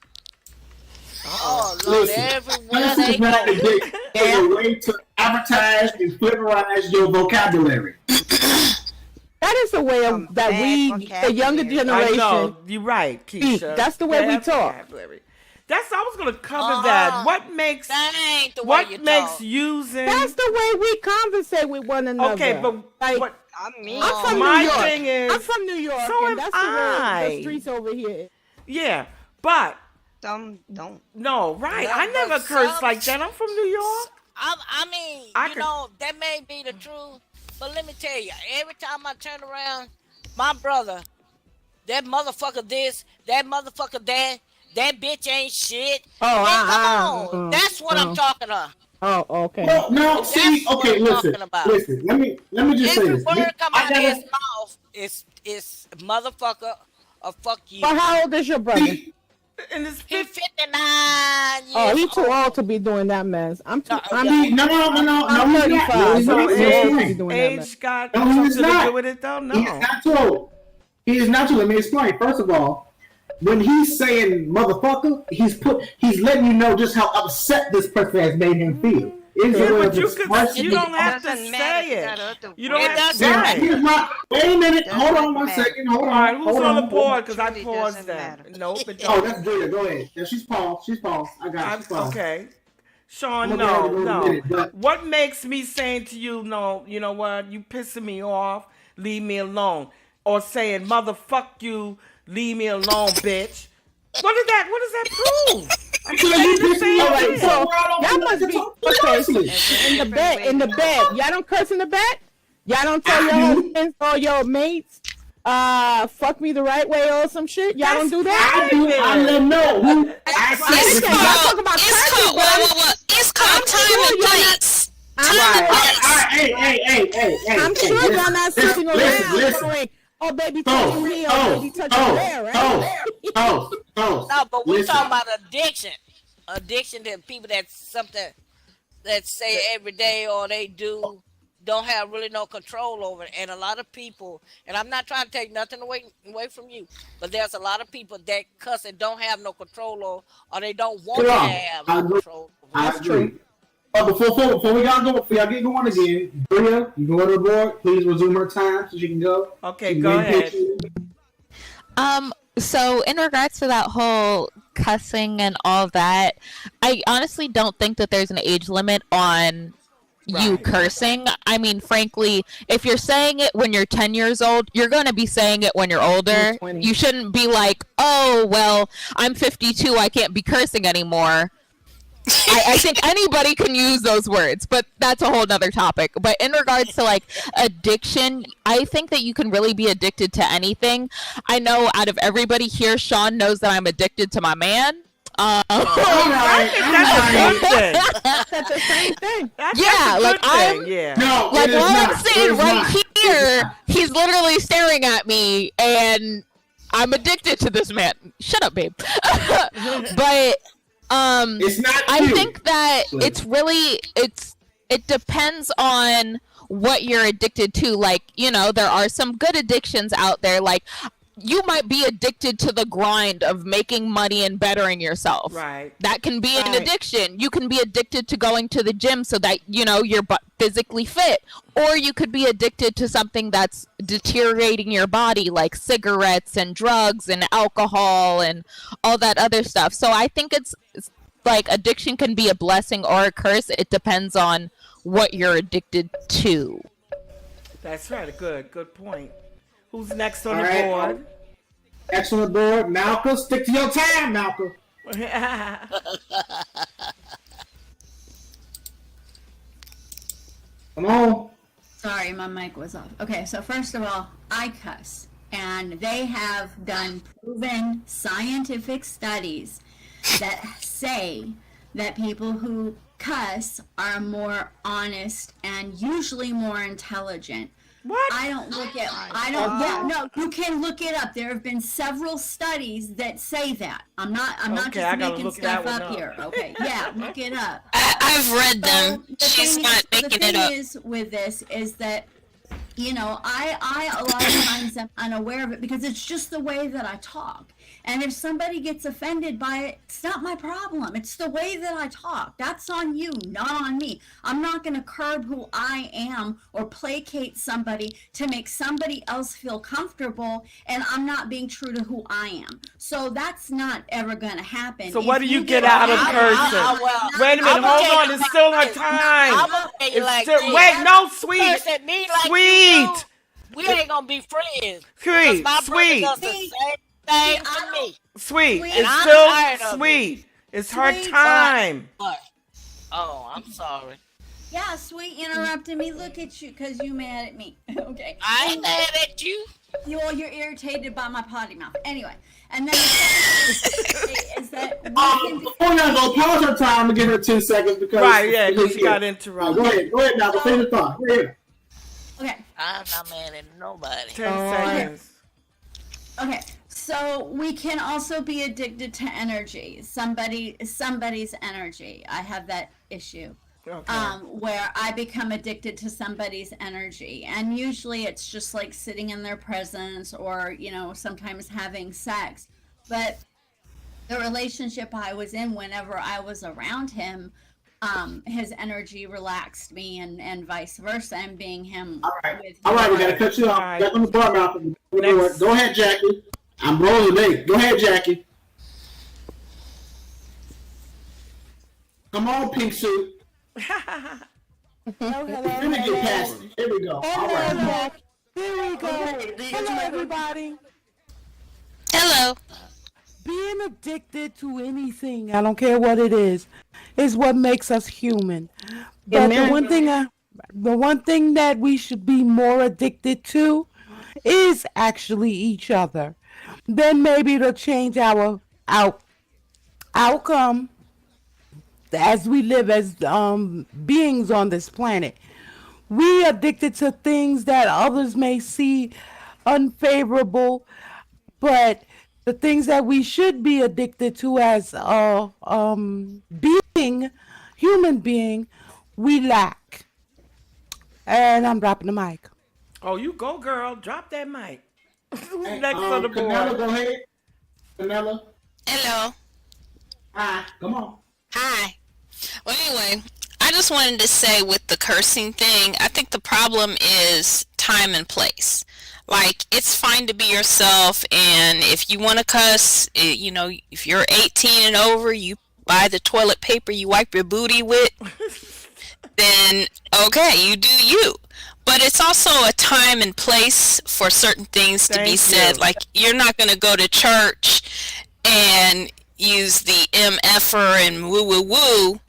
Oh Lord, Listen, everywhere cussing they is not go. a way to advertise and flavorize your vocabulary. That is the way of that we, the younger I generation, know you're right, speak. Keisha. That's the way we Bad talk. vocabulary. That's I was gonna cover that. What makes That ain't the way you what makes talk. using? That's the way we conversate with one another. Okay, but like, what? I mean, I'm from my New York. thing is, I'm from New York, so am and that's the way I. the streets over here. Yeah, but some don't. no, right? No, I but never curse some- like that. I'm from New York. I mean, I you could- know, that may be the truth, but let me tell you, every time I turn around, my brother, that motherfucker this, that motherfucker that bitch ain't shit. Oh, Man, come on. That's what I'm talking about. Oh, okay. Well, no, That's see, what okay, I'm listen, talking about. listen. Let me just say Every this. word come out of I his gotta- mouth is motherfucker or fuck you. But how old is your brother? see, And it's He's 50. 59 years Oh, he's too old. old to be doing that mess. I'm too. No, I'm yeah. no, I'm he's not. 35, No, he's so not. So he's too old to be age, doing that mess. age got No, he is something to not. do with it, though. No. He is not too old. He is not too. Let me explain. First of all, when he's saying motherfucker, he's letting you know just how upset this person has made him feel. It is a way But of you expressing. don't have to Doesn't matter. say it. Got other You don't It have to doesn't Now, say it. here's my. Wait a minute. Doesn't Hold on one matter. second. Hold on. All right, who's hold on the hold board? Because I Truly paused doesn't that. matter. Nope, it Oh, don't. that's Drea. Go ahead. Yeah, she's paused. She's paused. I got it. She's paused. Okay. Sean, I'm gonna no, go in a no. minute, but- What makes me saying to you, no, you know what? You pissing me off. Leave me alone. Or saying, motherfuck you. Leave me alone, bitch. What does that prove? I'm So saying you the pissed me same off. thing. So Y'all must be okay. So in the bed, y'all don't curse in the bed. Y'all don't tell your husbands or your mates, fuck me the right way or some shit. Y'all don't do that. I do. I let them know. Who I It's said. y'all talk about cursing, but It's called time and place. I'm sure y'all not sitting around Listen. going, "Oh, baby, touching me, oh, baby, touching there," right? No, but we Listen. talking about addiction. Addiction to people that's something that say every day or they don't have really no control over it. And a lot of people, and I'm not trying to take nothing away from you, but there's a lot of people that cuss and don't have no control over, or they don't want to have no control over. I agree. Before we get going again, Bria, you go to the board. Please resume her time so she can go. Okay, You go may ahead. pitch. So in regards to that whole cussing and all that, I honestly don't think that there's an age limit on you Right. cursing. I mean, frankly, if you're saying it when you're 10 years old, you're going to be saying it when you're older. 20. You shouldn't be like, oh, well, I'm 52, I can't be cursing anymore. I think anybody can use those words, but that's a whole nother topic. But in regards to like addiction, I think that you can really be addicted to anything. I know out of everybody here, Sean knows that I'm addicted to my man. I think that's a good thing. That's the same thing. That's Yeah, a like, good I'm- thing. Yeah. No, Like it is while I'm not. It sitting is right not. It is here, not. he's literally staring at me, and I'm addicted to this man. Shut up, babe. But It's not. I you. think that Please. it's really it depends on what you're addicted to. Like, you know, there are some good addictions out there. Like, you might be addicted to the grind of making money and bettering yourself. Right. That can be an Right. addiction. You can be addicted to going to the gym so that, you know, you're physically fit. Or you could be addicted to something that's deteriorating your body, like cigarettes and drugs and alcohol and all that other stuff. So I think it's like addiction can be a blessing or a curse. It depends on what you're addicted to. That's right. Good point. Who's next on All the right. board? Next on the board, Malcolm. Stick to your time, Malcolm. Come on. Sorry, my mic was off. Okay, so first of all, I cuss. And they have done proven scientific studies that say that people who cuss are more honest and usually more intelligent. What? I don't, yeah, no, you can look it up. There have been several studies that say that. I'm not Okay, I just gotta making look that stuff one up up. here. Okay, yeah, look it up. I've read them. She's not making it up. The thing is with this is that, you know, I a lot of times am unaware of it because it's just the way that I talk. And if somebody gets offended by it, it's not my problem. It's the way that I talk. That's on you, not on me. I'm not going to curb who I am or placate somebody to make somebody else feel comfortable, and I'm not being true to who I am. So that's not ever going to happen. So what do you get out of cursing? Wait a minute, hold on. It's still her time. Wait, no, sweet. Sweet. We ain't gonna be friends. Sweet. Sweet. Does the same thing to me. Sweet. And It's I'm still tired of sweet. It's her Sweet. time. What? Oh, I'm sorry. Yeah, Sweet interrupted me. Look at you, because you mad at me. Okay. I ain't mad at you. You're irritated by my potty mouth. Anyway, and then the second thing is that we can Before y'all go, pause her time and give her 10 seconds because Right, yeah, because she got interrupted. Go ahead now. Finish the thought. Go ahead. okay. I'm not mad at nobody. 10 seconds. Okay, so we can also be addicted to energy. Somebody's energy. I have that issue. Okay. Where I become addicted to somebody's energy, and usually it's just like sitting in their presence, or you know, sometimes having sex. But the relationship I was in, whenever I was around him, his energy relaxed me, and vice versa, and being him. All right, with all right, we gotta cut you off. Right. Back on the bar mouth. Go ahead, Jackie. I'm rolling late. Go ahead, Jackie. Come on, pink suit. Let me get past it. Here we go. All right. Here we go. Hello, everybody. Hello. Being addicted to anything, I don't care what it is what makes us human. But the one thing that we should be more addicted to is actually each other. Then maybe it'll change our outcome as we live as beings on this planet. We addicted to things that others may see unfavorable, but the things that we should be addicted to as human being, we lack. And I'm dropping the mic. Oh, you go, girl. Drop that mic. Next on the board. Canella, go ahead. Canella. Hello. Hi. Come on. Hi. Well, anyway, I just wanted to say with the cursing thing, I think the problem is time and place. Like, it's fine to be yourself, and if you want to cuss, you know, if you're 18 and over, you buy the toilet paper you wipe your booty with, then okay, you do you. But it's also a time and place for certain things to be said. Like, you're not going to go to church and use the MFer and woo woo woo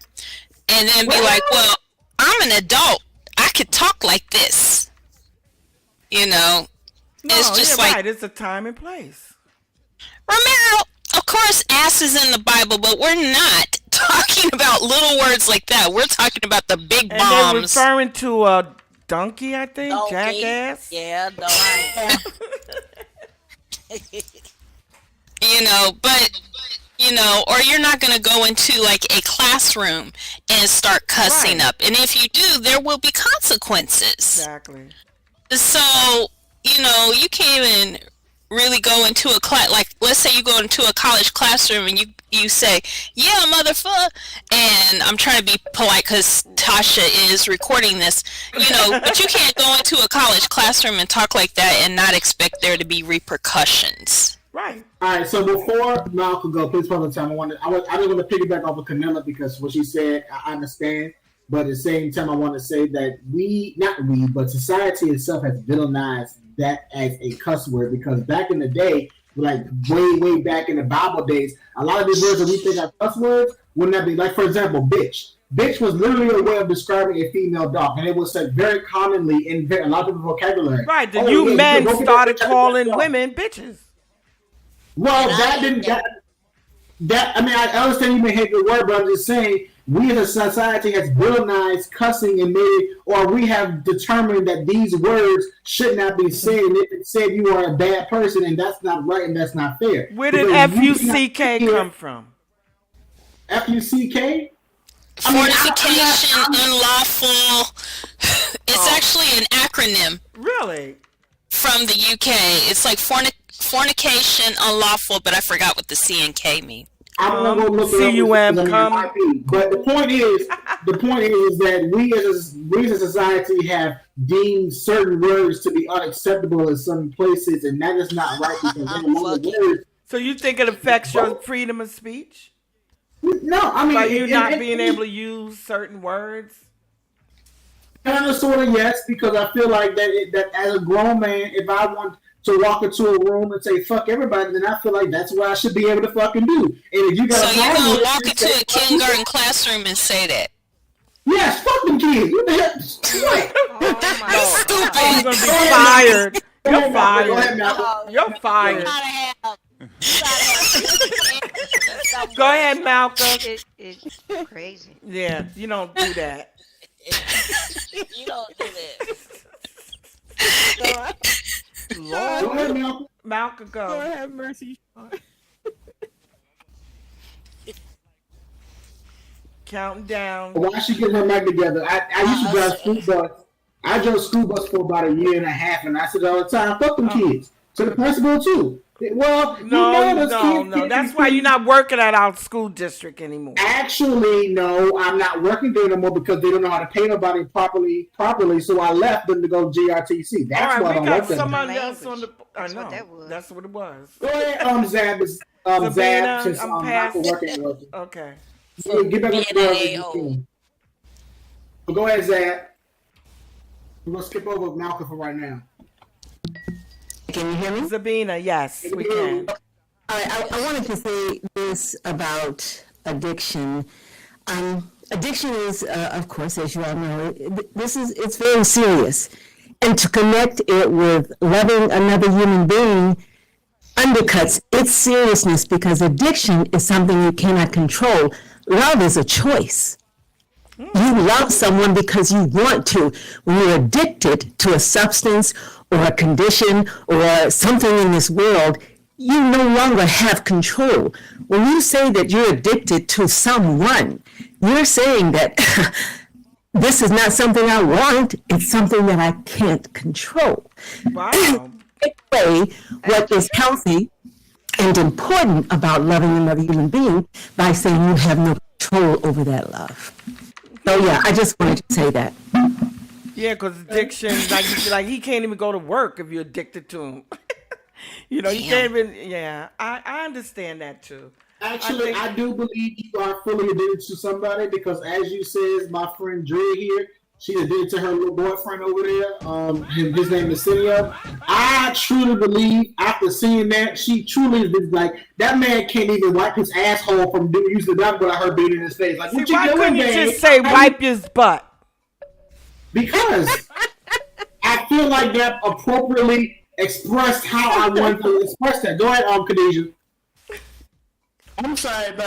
and then be like, well, I'm an adult. I could talk like this. You know? No, it's just you're like, right. It's a time and place. Romero, of course, ass is in the Bible, but we're not talking about little words like that. We're talking about the big bombs. And they're referring to a donkey, I think? Donkey. Jackass? Yeah, donkey. You know, but, you know, or you're not going to go into like a classroom and start cussing Right. up. And if you do, there will be consequences. Exactly. So, you know, you can't even really go into a class, like, let's say you go into a college classroom and you say, yeah, motherfucker, and I'm trying to be polite because Tasha is recording this, you know, but you can't go into a college classroom and talk like that and not expect there to be repercussions. Right. All right. So before Malcolm go, please follow the time. I just want to piggyback off of Canella because what she said, I understand. But at the same time, I want to say that but society itself has villainized that as a cuss word because back in the day, like way back in the Bible days, a lot of these words that we think are cuss words would not be, like, for example, bitch. Bitch was literally a way of describing a female dog, and it was said very commonly in a lot of people's vocabulary. Right. The men started calling women bitches. Well, that didn't. That I mean, I understand you may hate the word, but I'm just saying we as a society has villainized cussing and made it, or we have determined that these words should not be said. And if it said, you are a bad person, and that's not right, and that's not fair. Where did F-U-C-K come from? F-U-C-K? Fornication, unlawful. It's actually an acronym Really? from the UK. It's like fornication, unlawful, but I forgot what the C and K mean. I'm gonna go look it CUM, up. But the point is that we as a society have deemed certain words to be unacceptable in some places, and that is not right because they're among the words. So you think it affects your freedom of speech? No, I mean, by you not being able to use certain words. Kind of, sort of, yes, because I feel like that as a grown man, if I want to walk into a room and say fuck everybody, then I feel like that's what I should be able to fucking do. And if you got so you're gonna walk into a kindergarten classroom and say that? Yes, fuck them kids. What the hell? What? Oh, you're gonna be fired. You're fired. You're fired. Go ahead, Malcolm. It's crazy. Yeah, you don't do that. You don't do that. Lord, Go ahead, Malcolm. Malcolm, go. Lord have mercy. Counting down. Why she getting her mic together? I used to drive school bus. I drove school bus for about a year and a half, and I said all the time, fuck them kids. To the principal, too. Well, no. That's why you're not working at our school district anymore. Actually, no, I'm not working there anymore because they don't know how to pay nobody properly. So I left them to go GRTC. That's all right, why I don't we got work there. somebody else on the. I That's know. what that was. That's what it was. Go ahead, Zab is Sabina, Zab since I'm not past. working with. Okay. So get back on the girls if you BNAO. can. But go ahead, Zab. We're gonna skip over Malcolm for right now. Can you hear me? Sabina, yes, we can. I wanted to say this about addiction. Addiction is, of course, as you all know, it's very serious. And to connect it with loving another human being undercuts its seriousness because addiction is something you cannot control. Love is a choice. You love someone because you want to. When you're addicted to a substance or a condition or something in this world, you no longer have control. When you say that you're addicted to someone, you're saying that this is not something I want, it's something that I can't control. Wow. Take away what is healthy and important about loving another human being by saying you have no control over that love. So yeah, I just wanted to say that. Yeah, because addiction, like he can't even go to work if you're addicted to him. You can't even. Yeah, I understand that too. Actually, I do believe you are fully addicted to somebody because, as you said, my friend Dre here, she's addicted to her little boyfriend over there. His name is Cineo. I truly believe, after seeing that, she truly is like, that man can't even wipe his asshole from using the dump without her being in his face. Like, what why you doing, couldn't you man? just say wipe his butt? Because I feel like that appropriately expressed how I wanted to express that. Go ahead, Khadijah. I'm sorry, but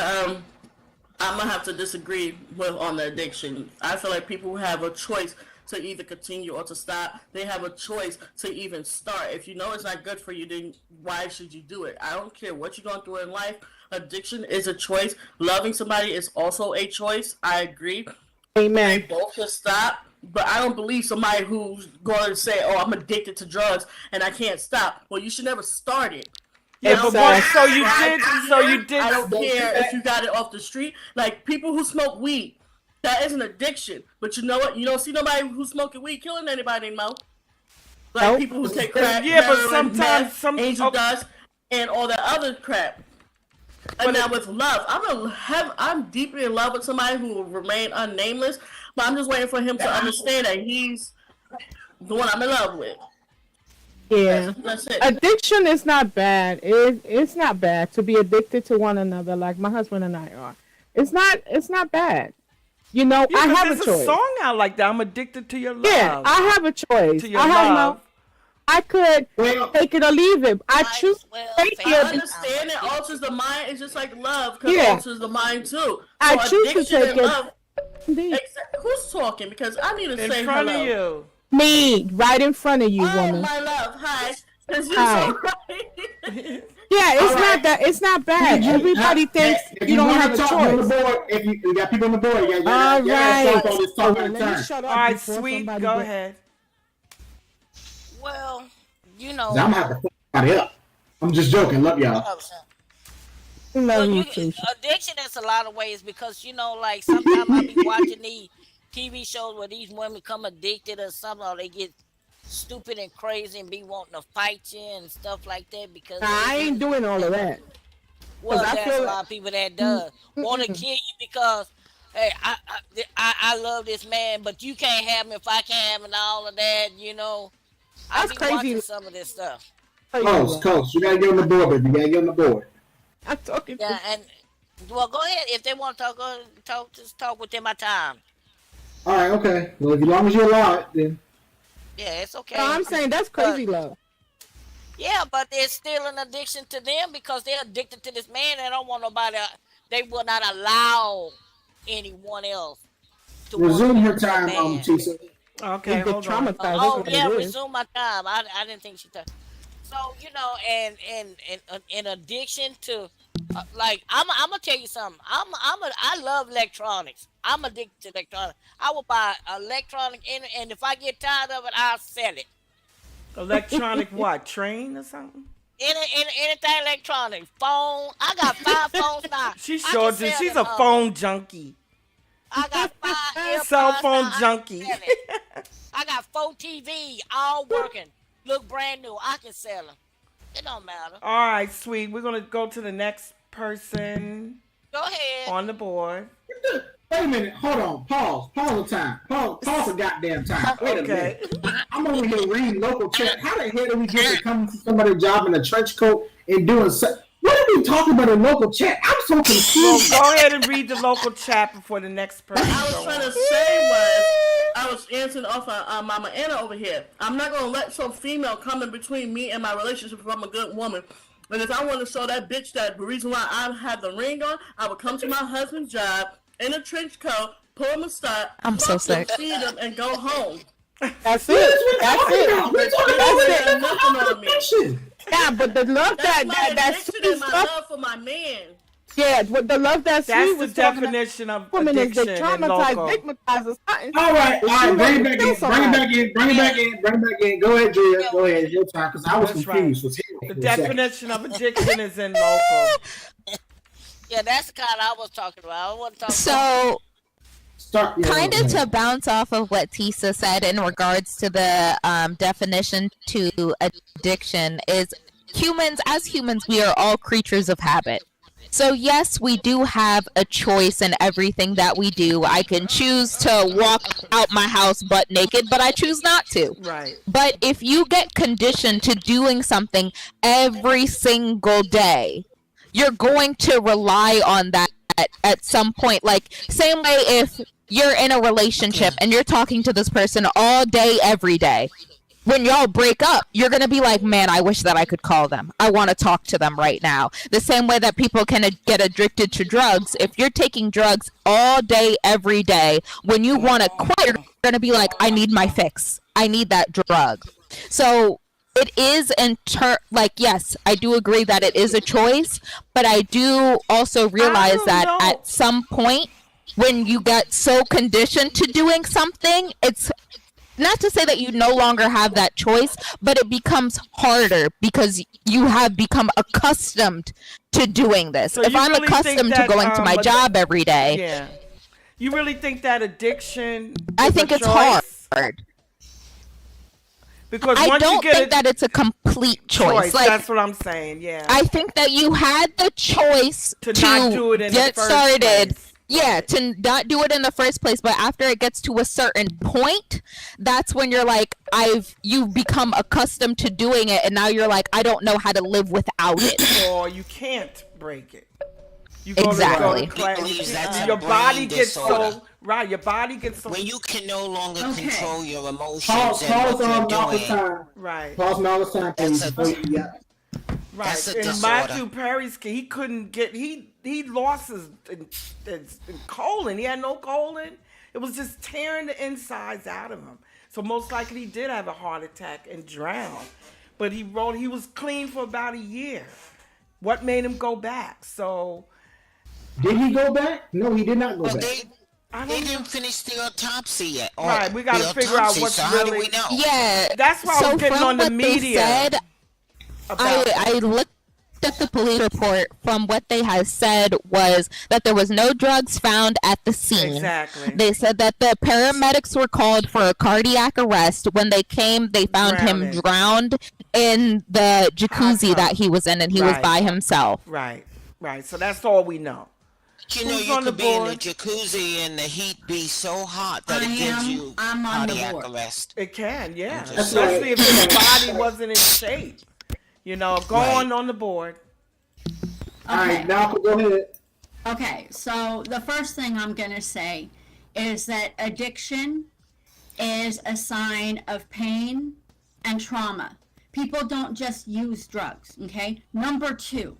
I'm gonna have to disagree on the addiction. I feel like people have a choice to either continue or to stop. They have a choice to even start. If you know it's not good for you, then why should you do it? I don't care what you're going through in life. Addiction is a choice. Loving somebody is also a choice. I agree. Amen. They both should stop. But I don't believe somebody who's going to say, "Oh, I'm addicted to drugs and I can't stop." Well, you should never start it. So you did. I don't care if you got it off the street. Like people who smoke weed, that is an addiction. But you know what? You don't see nobody who's smoking weed killing anybody anymore. Like people who take crack, Yeah, but heroin, sometimes meth, angel dust, and all that other crap. And now with love, I'm deeply in love with somebody who will remain unnameless. But I'm just waiting for him to understand that he's the one I'm in love with. Yeah. That's it. Addiction is not bad. It's not bad to be addicted to one another like my husband and I are. It's not bad. You know, Yeah, I have a there's choice. a song out like that. I'm addicted to your love. Yeah, I have a choice. To your love. I could take it or leave it. I choose to take I it. understand it alters the mind. It's just like love because Yeah. it alters the mind too. So I choose to addiction take and it. love. Indeed. Who's talking? Because I need to say In front hello. of you. Me, right in front of you, Hi, woman. my love. Hi. 'Cause you're Hi. so right. Yeah, it's All not right. that. It's not bad. Everybody thinks If you don't wanna have a talk, you on the choice. board, if you got people on the board, you All gotta right. talk on this Oh, talk well, at a let me time. shut All up right, before sweet. somebody Go gets. ahead. Well, you 'Cause I'm know, gonna have to fuck somebody up. I'm just joking. Love what y'all. I was saying. We love Well, you you too. addiction is a lot of ways because like sometimes I be watching these TV shows where these women come addicted or something, or they get stupid and crazy and be wanting to fight you and stuff like that because they I ain't in doing all of that. Cause well, I there's a feel lot of people that does want to kill you because hey, I love this man, but you can't have him if I can't have him and all of that. I that's be crazy. watching some of this stuff. Coach, you gotta get on the board, baby. You gotta get on the board. I'm talking Yeah, to. and well, go ahead if they want to talk. Go talk. Just talk within my time. All right, okay. Well, as long as you allow it, then. Yeah, it's No, okay. I'm saying that's But crazy love. yeah, but it's still an addiction to them because they're addicted to this man. They don't want nobody. They will not allow anyone else to want to Resume be her with that time, man. Tisa. Okay, They hold on. traumatized. That's Oh what yeah, it is. resume my time. I didn't think she did. So and in addiction to like I'm gonna tell you something. I love electronics. I'm addicted to electronics. I will buy electronic and if I get tired of it, I'll sell it. Electronic what? Train or something? Anything electronic, phone. I got 5 phones now. She I sure can do. sell She's them a hoes. phone junkie. I got 5 Cell AirPods now. phone I can junkie. sell it. I got 4 TV all working. Look brand new. I can sell them. It don't matter. All right, sweet. We're gonna go to the next person Go ahead. on the board. Wait a minute. Hold on. Pause the time. Pause the goddamn time. Wait a Okay. minute. I'm over here reading local chat. How the hell do we get to coming to somebody's job in a trench coat and doing what are we talking about in local chat? I'm so Well, confused. go ahead and read the local chat before the next person. I was go trying on. to say was I was answering off of Mama Anna over here. I'm not gonna let some female come in between me and my relationship if I'm a good woman. And if I want to show that bitch that the reason why I have the ring on, I would come to my husband's job in a trench coat, pull him a start, I'm so fuck him, sick. feed him, and go home. That's it. That's it. We're talking That's about nothing on me. addiction. Yeah, but the love That's my that addiction sweet and my stuff. love for my man. Yeah, what the love that That's sweet the was talking about. definition of Women is addiction they in traumatized, local. stigmatized or something. All right, bring it back in. Kill somebody. Bring it back in. Go ahead, Julia. Go ahead. It's your time, because I was That's confused. right. Was here The for a second. definition of addiction is in local. Yeah, that's the kind I was talking about. I wasn't talking about. So, Start. Yeah, kind go of ahead. to bounce off of what Tisa said in regards to the definition to addiction is as humans, we are all creatures of habit. So yes, we do have a choice in everything that we do. I can choose to walk out my house butt naked, but I choose not to. Right. But if you get conditioned to doing something every single day, you're going to rely on that at some point. Like, same way if you're in a relationship and you're talking to this person all day, every day. When y'all break up, you're going to be like, man, I wish that I could call them. I want to talk to them right now. The same way that people can get addicted to drugs. If you're taking drugs all day, every day, when you want to quit, you're going to be like, I need my fix. I need that drug. So it is like, yes, I do agree that it is a choice, but I do also realize that know. at some point, when you get so conditioned to doing something, it's not to say that you no longer have that choice, but it becomes harder because you have become accustomed to doing this. So if you I'm really think accustomed to that, going to my job every day, Yeah. You really think that addiction I is think a it's choice? hard. Because I once don't you get think that it's a complete choice. Like, that's what I'm saying, yeah. I think that you had the choice To not do it in the get first started. place. Yeah, to not do it in the first place, but after it gets to a certain point, that's when you're like, you've become accustomed to doing it, and now you're like, I don't know how to live without it. Or you can't break it. You Exactly. Your body gets so right. Your body gets so when you can no longer control your emotions Pause and what on you're Malcolm's doing. time. right. Pause on Malcolm's time, please. Yeah. Right. That's a And disorder. Matthew Perry's he couldn't get he lost his colon. He had no colon. It was just tearing the insides out of him. So most likely he did have a heart attack and drowned. But he was clean for about a year. What made him go back? So did he go back? No, he did not go Well, back. they didn't finish the autopsy yet. Right, we got to figure out what's so really. How do we know? Yeah. That's why so I'm getting from on the what media. They said, about I looked at the police report. From what they had said was that there was no drugs found at the scene. Exactly. They said that the paramedics were called for a cardiac arrest. When they came, they found him drowned in the jacuzzi that he was in, and he was by himself. Right. So that's all we know. You know, you could be in the jacuzzi and the heat be so hot that it gives you cardiac arrest. It can, yeah. Especially if his body wasn't in shape. You know, go on the board. All right, now go ahead. Okay, so the first thing I'm going to say is that addiction is a sign of pain and trauma. People don't just use drugs, okay? Number two,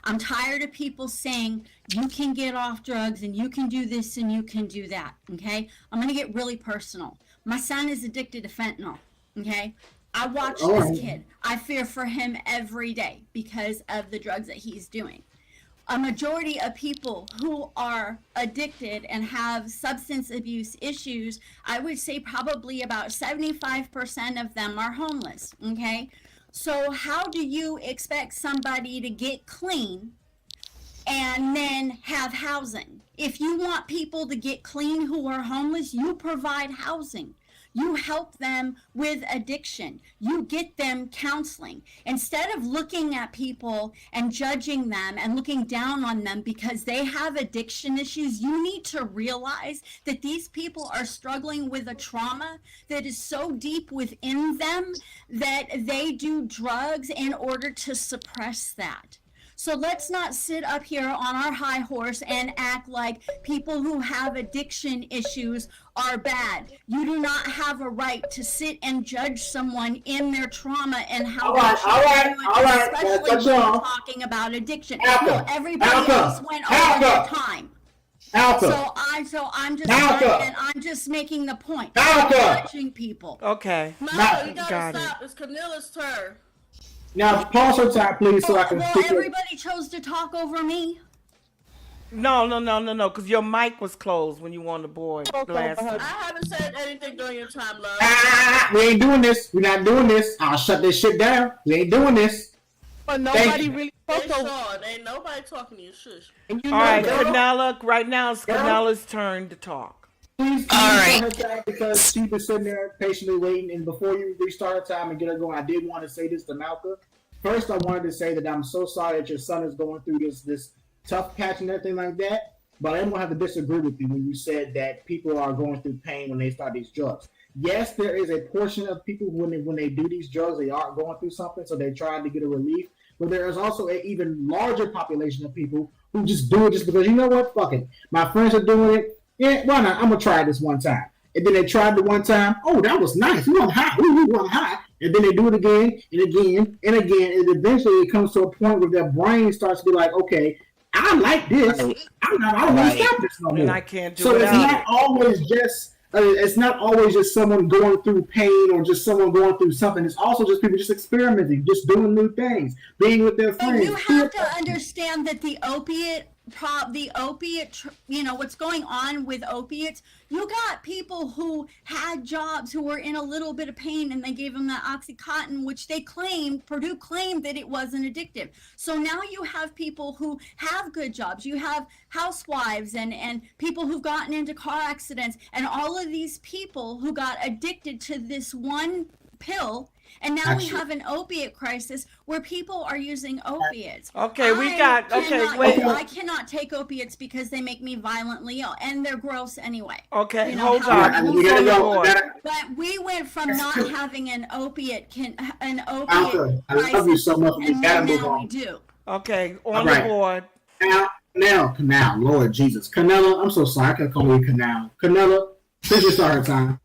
I'm tired of people saying you can get off drugs and you can do this and you can do that, okay? I'm going to get really personal. My son is addicted to fentanyl, okay? I watch this kid. I fear for him every day because of the drugs that he's doing. A majority of people who are addicted and have substance abuse issues, I would say probably about 75% of them are homeless, okay? So how do you expect somebody to get clean and then have housing? If you want people to get clean who are homeless, you provide housing. You help them with addiction. You get them counseling. Instead of looking at people and judging them and looking down on them because they have addiction issues, you need to realize that these people are struggling with a trauma that is so deep within them that they do drugs in order to suppress that. So let's not sit up here on our high horse and act like people who have addiction issues are bad. You do not have a right to sit and judge someone in their trauma and how they should do it, especially when you're talking about addiction. No, everybody else went over their time. So I'm just and I'm just making the point. Judging people. Okay. No, you gotta stop. It's Camilla's turn. Now pause her time, please, so I can. Well, everybody chose to talk over me. No, because your mic was closed when you were on the board last time. I haven't said anything during your time, love. We ain't doing this. We're not doing this. I'll shut this shit down. We ain't doing this. But nobody really spoke over. Ain't nobody talking to you. Shush. All right, Canella. Right now it's Canella's turn to talk. Please, all right. Her time because she's been sitting there patiently waiting. And before you restart her time and get her going, I did want to say this to Malka. First, I wanted to say that I'm so sorry that your son is going through this tough patch and everything like that. But I am going to have to disagree with you when you said that people are going through pain when they start these drugs. Yes, there is a portion of people when they do these drugs, they are going through something, so they're trying to get a relief. But there is also an even larger population of people who just do it just because, you know what, fuck it. My friends are doing it. Yeah, why not? I'm going to try this one time. And then they tried it one time. Oh, that was nice. We went high. We went high. And then they do it again and again and again. And eventually it comes to a point where their brain starts to be like, okay, I like this. I don't want to stop this no more. And I can't do so it. So it's not always just it's not always just someone going through pain or just someone going through something. It's also just people just experimenting, just doing new things, being with their friends. And you have to understand that the opiate, what's going on with opiates, you got people who had jobs who were in a little bit of pain and they gave them that Oxycontin, which Purdue claimed that it wasn't addictive. So now you have people who have good jobs. You have housewives and people who've gotten into car accidents and all of these people who got addicted to this one pill. And now we have an opiate crisis where people are using opiates. Okay, wait. I cannot take opiates because they make me violently ill, and they're gross anyway. Okay, hold on. But we went from not having an opiate crisis, I love you so much. And now we do. Okay, on the board. Now, Lord Jesus. Canella, I'm so sorry. I can't call you Canal. Canella, finish your start time.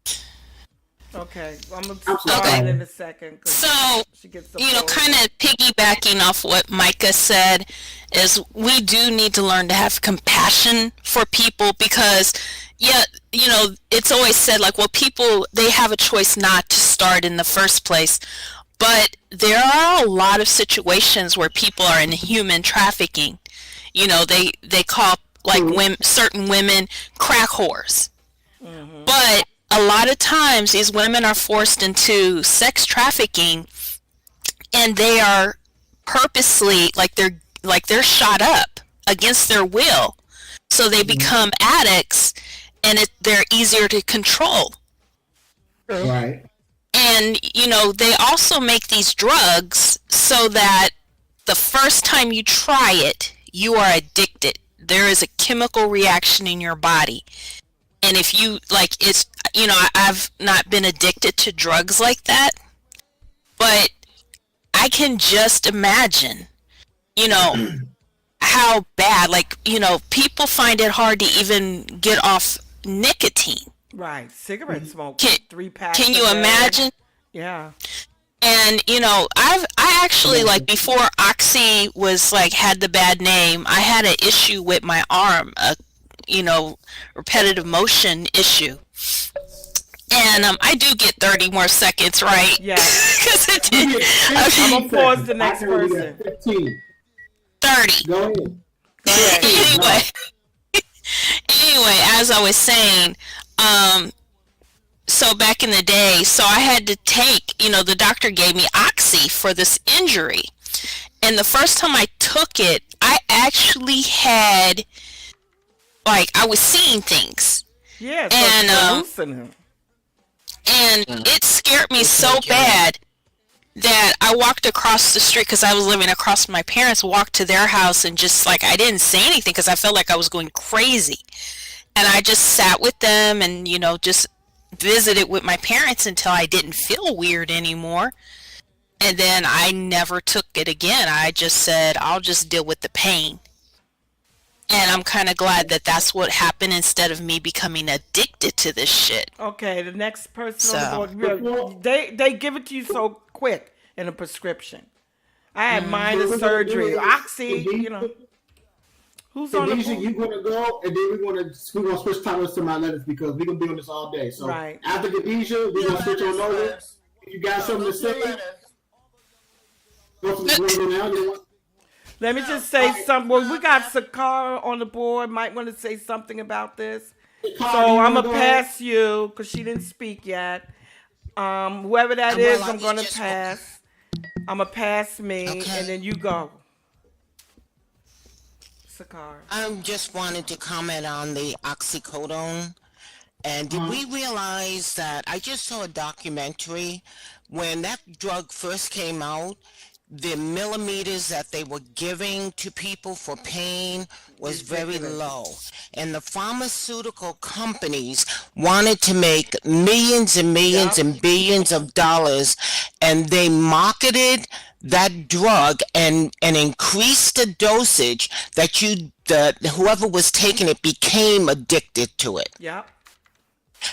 Okay, I'm going to start in a second. So, kind of piggybacking off what Micah said is we do need to learn to have compassion for people because, it's always said like, well, people, they have a choice not to start in the first place. But there are a lot of situations where people are in human trafficking. You know, they call like certain women crack whores. But a lot of times these women are forced into sex trafficking, and they are purposely like they're shot up against their will. So they become addicts, and they're easier to control. Right. And, you know, they also make these drugs so that the first time you try it, you are addicted. There is a chemical reaction in your body. And if you, like, it's, you know, I've not been addicted to drugs like that, but I can just imagine, you know, how bad, like, you know, people find it hard to even get off nicotine. Right. Cigarette smoke. 3 packs. Can you imagine? Yeah. And you know, I actually, like, before Oxy was like had the bad name, I had an issue with my arm, a you know, repetitive motion issue. And I do get 30 more seconds, right? Yeah. Because it did. I'm gonna pause the next person. 30. Go ahead. Anyway, as I was saying, so back in the day, so I had to take, you know, the doctor gave me Oxy for this injury. And the first time I took it, I actually had, like, I was seeing things. Yeah, so and it scared me so bad that I walked across the street, because I was living across from my parents, walked to their house, and just, like, I didn't say anything because I felt like I was going crazy. And I just sat with them and, you know, just visited with my parents until I didn't feel weird anymore. And then I never took it again. I just said, I'll just deal with the pain. And I'm kind of glad that that's what happened instead of me becoming addicted to this shit. Okay, the next person on the board, they give it to you so quick in a prescription. I had minor surgery, Oxy, you know. Who's on the board? You're gonna go, and then we're gonna switch titles to my letters because we're gonna be on this all day. So after Khadijah, we're gonna switch on over. If you got something to say, let me just say something. Well, we got Sakara on the board. Might want to say something about this. So I'm gonna pass you because she didn't speak yet. Whoever that is, I'm gonna pass. I'm gonna pass me, and then you go. Sakara. I just wanted to comment on the oxycodone. And did we realize that I just saw a documentary when that drug first came out, the millimeters that they were giving to people for pain was very low. And the pharmaceutical companies wanted to make millions and millions and billions of dollars, and they marketed that drug and increased the dosage that whoever was taking it became addicted to it. Yeah.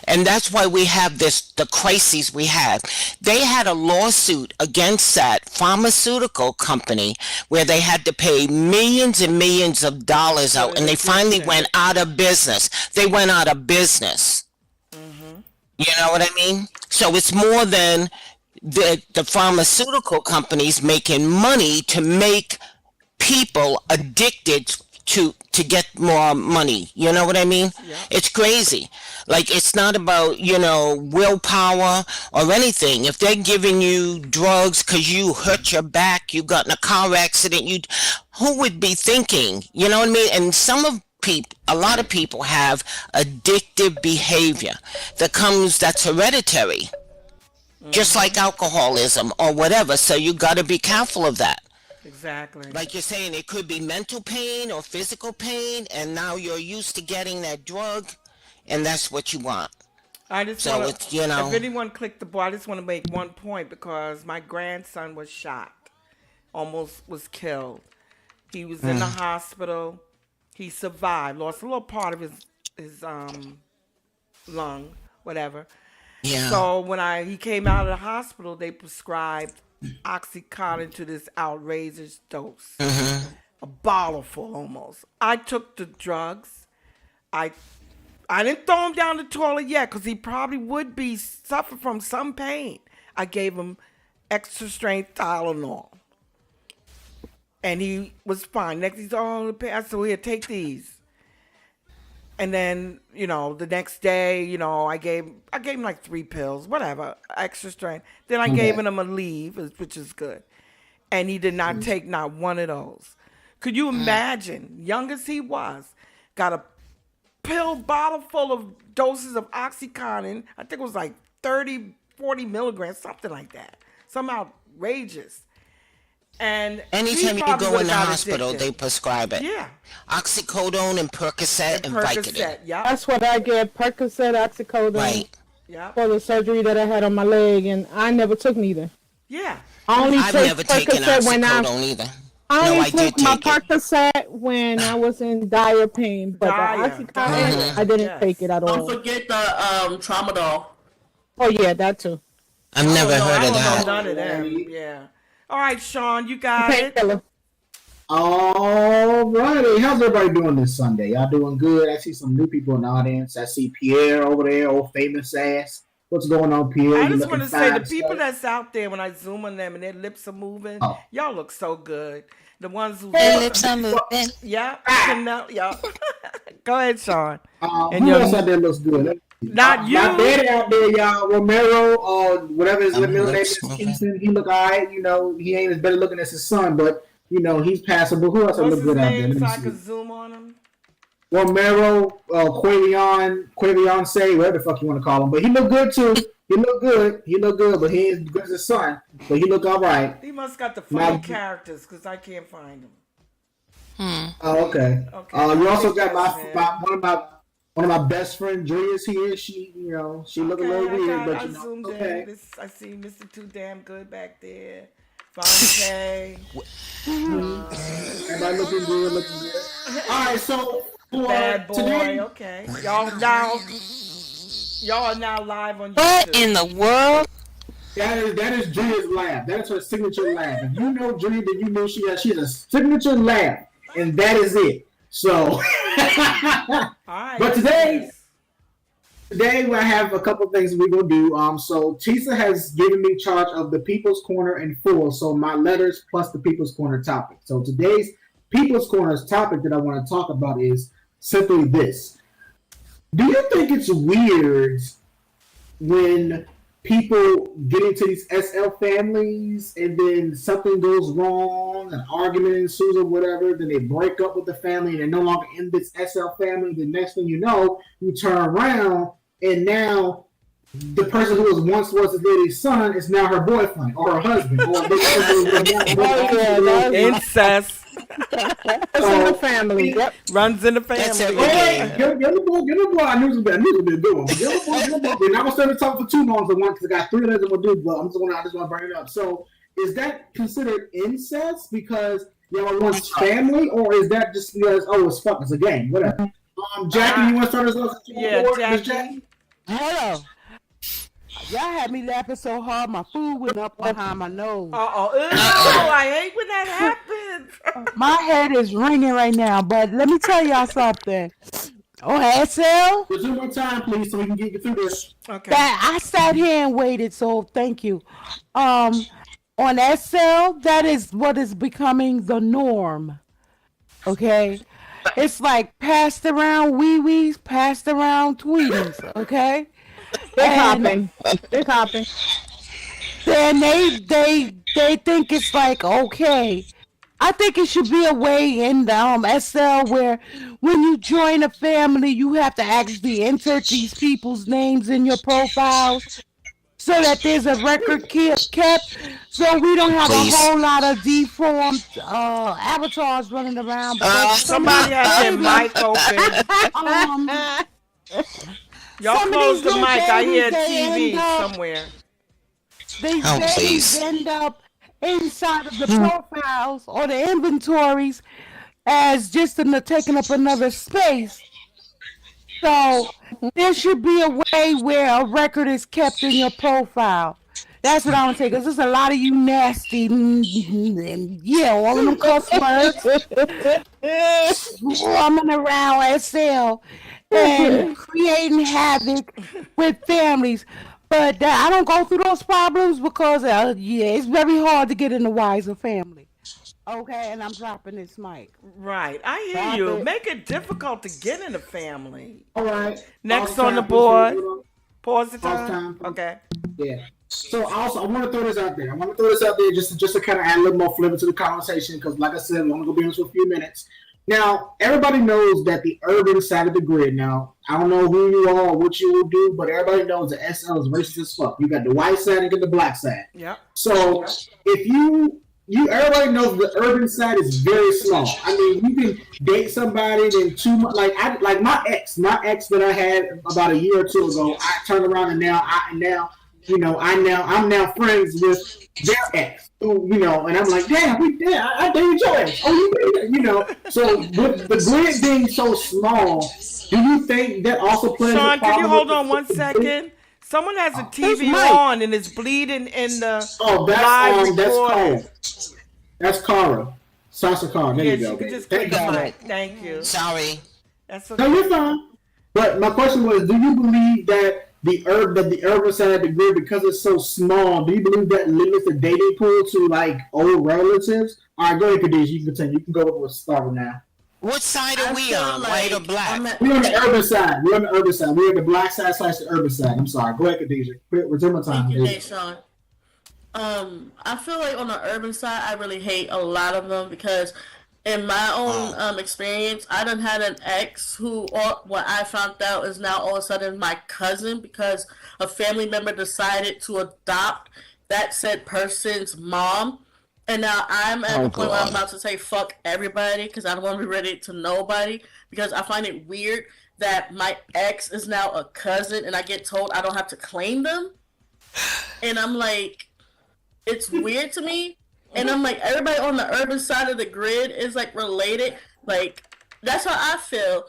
And that's why we have the crises we have. They had a lawsuit against that pharmaceutical company where they had to pay millions and millions of dollars out, and they finally went out of business. They went out of business. You know what I mean? So it's more than the pharmaceutical companies making money to make people addicted to get more money. You know what I mean? Yeah. It's crazy. Like, it's not about, you know, willpower or anything. If they're giving you drugs because you hurt your back, you got in a car accident, who would be thinking? You know what I mean? And a lot of people have addictive behavior that's hereditary. Just like alcoholism or whatever. So you got to be careful of that. Exactly. Like you're saying, it could be mental pain or physical pain, and now you're used to getting that drug, and that's what you want. I just so want to, you know. If anyone clicked the ball, I just want to make one point because my grandson was shot, almost was killed. He was in the hospital. He survived, lost a little part of his lung, whatever. Yeah. So when he came out of the hospital, they prescribed Oxycontin to this outrageous dose, a bottle full almost. I took the drugs. I didn't throw him down the toilet yet because he probably would be suffering from some pain. I gave him extra strength Tylenol. And he was fine. Next, he's I said, here, take these. And then, the next day, I gave him like 3 pills, whatever, extra strength. Then I gave him a leave, which is good. And he did not take not one of those. Could you imagine, young as he was, got a pill bottle full of doses of Oxycontin. I think it was like 30, 40 milligrams, something like that. Something outrageous. And anytime you go in the hospital, addicted. they prescribe it. Yeah. Oxycodone and Percocet and Vicodin. Yeah. That's what I get, Percocet, oxycodone. Right. Yeah. For the surgery that I had on my leg, and I never took neither. Yeah. I've never taken oxycodone either. I took my Percocet when I was in dire pain, but the Oxycontin, I didn't take it at all. Don't forget the Tramadol. Oh yeah, that too. I've never heard of that. None of them. Yeah. All right, Sean, you got it. Alrighty, how's everybody doing this Sunday? Y'all doing good? I see some new people in the audience. I see Pierre over there, old famous ass. What's going on, Pierre? I just want to say the people that's out there, when I zoom on them and their lips are moving, y'all look so good. The ones who their lips are moving. Yeah, yeah. Go ahead, Sean. And who else out there looks good? Not you. My daddy out there, y'all. Romero, or whatever his middle name is, Kingston. He look alright. He ain't as better looking as his son, but he's passable. Who else look good out there? So I can zoom on him. Romero, Quavion say, whatever the fuck you want to call him, but he look good too. He look good, but he ain't as good as his son. But he look all right. He must got the funny characters because I can't find him. Oh, okay. You also got one of my best friend Drea's here. She look a little weird, but okay. I see Mr. Too Damn Good back there. Fonte. Everybody looking good. All right, so Bad Boy. Today, okay. Y'all are now live on YouTube. What in the world? That is Drea's laugh. That is her signature laugh. If you know Drea, then you know she has a signature laugh, and that is it. So, all right. But today I have a couple of things we're gonna do. So Tisa has given me charge of the People's Corner in full. So my letters plus the People's Corner topic. So today's People's Corner's topic that I want to talk about is simply this. Do you think it's weird when people get into these SL families and then something goes wrong, an argument ensues or whatever, then they break up with the family and they're no longer in this SL family? The next thing you know, you turn around and now the person who once was this lady's son is now her boyfriend or her husband. Or incest. In the family. Yep. Runs in the family. Get the boy. I knew it was a good one. Get the boy. We're not going to talk for too long because I got 3 letters I'm going to do, but I just want to bring it up. So is that considered incest because one's family, or is that just because, it's fuck, it's a game, whatever? Jackie, you want to start us off? Yeah, Jackie. Hello. Y'all had me laughing so hard, my food went up behind my nose. I hate when that happens. My head is ringing right now, but let me tell y'all something. On SL? Resume one time, please, so we can get you through this. Okay. I sat here and waited, so thank you. On SL, that is what is becoming the norm. Okay? It's like passed around wee-wees, passed around tweeties, okay? They're copping. Then they think it's like, okay. I think it should be a way in the SL where when you join a family, you have to actually insert these people's names in your profiles so that there's a record kept, so we don't have a whole lot of deformed avatars running around. Somebody has their mic open. Y'all close the mic. I hear TV somewhere. They end up inside of the profiles or the inventories as just taking up another space. So there should be a way where a record is kept in your profile. That's what I want to say, because there's a lot of you nasty, all of them cuss words, swarming around SL and creating havoc with families. But I don't go through those problems because, it's very hard to get in the wiser family. Okay, and I'm dropping this mic. Right. I hear Drop you. it. Make it difficult to get in the family. All right. Next Pause on the time, please. board. Pause the Pause time. time. Okay. Yeah. So also, I want to throw this out there. I want to throw this out there just to kind of add a little more flavor to the conversation because, like I said, I'm going to be in this for a few minutes. Now, everybody knows that the urban side of the grid. Now, I don't know who you are or what you will do, but everybody knows that SL is racist as fuck. You got the white side and you got the black side. Yeah. So if you everybody knows the urban side is very small. I mean, you can date somebody in 2 months. Like my ex that I had about a year or two ago. I turned around and I'm now friends with their ex. Who, and I'm like, damn, I dated your ex. Oh, you did it, So with the grid being so small, do you think that also plays? Sean, can you hold on 1 second? Someone has a TV on and is bleeding in the live recording. That's Cara. Sasha Cara. There you go. You can just click the mic. Thank you. Sorry. That's okay. No, you're fine. But my question was, do you believe that the urban side of the grid, because it's so small, do you believe that limits the dating pool to like old relatives? All right, go ahead, Khadijah. You can continue. You can go with Starver now. What side are we on, white or black? We're on the urban side. We're on the black side / the urban side. I'm sorry. Go ahead, Khadijah. Resume my time. Thank you, Sean. I feel like on the urban side, I really hate a lot of them because in my own experience, I done had an ex who, what I found out is now all of a sudden my cousin because a family member decided to adopt that said person's mom. And now I'm at the point where I'm about to say fuck everybody because I don't want to be ready to nobody because I find it weird that my ex is now a cousin and I get told I don't have to claim them. And I'm like, it's weird to me. And I'm like, everybody on the urban side of the grid is like related. Like, that's how I feel.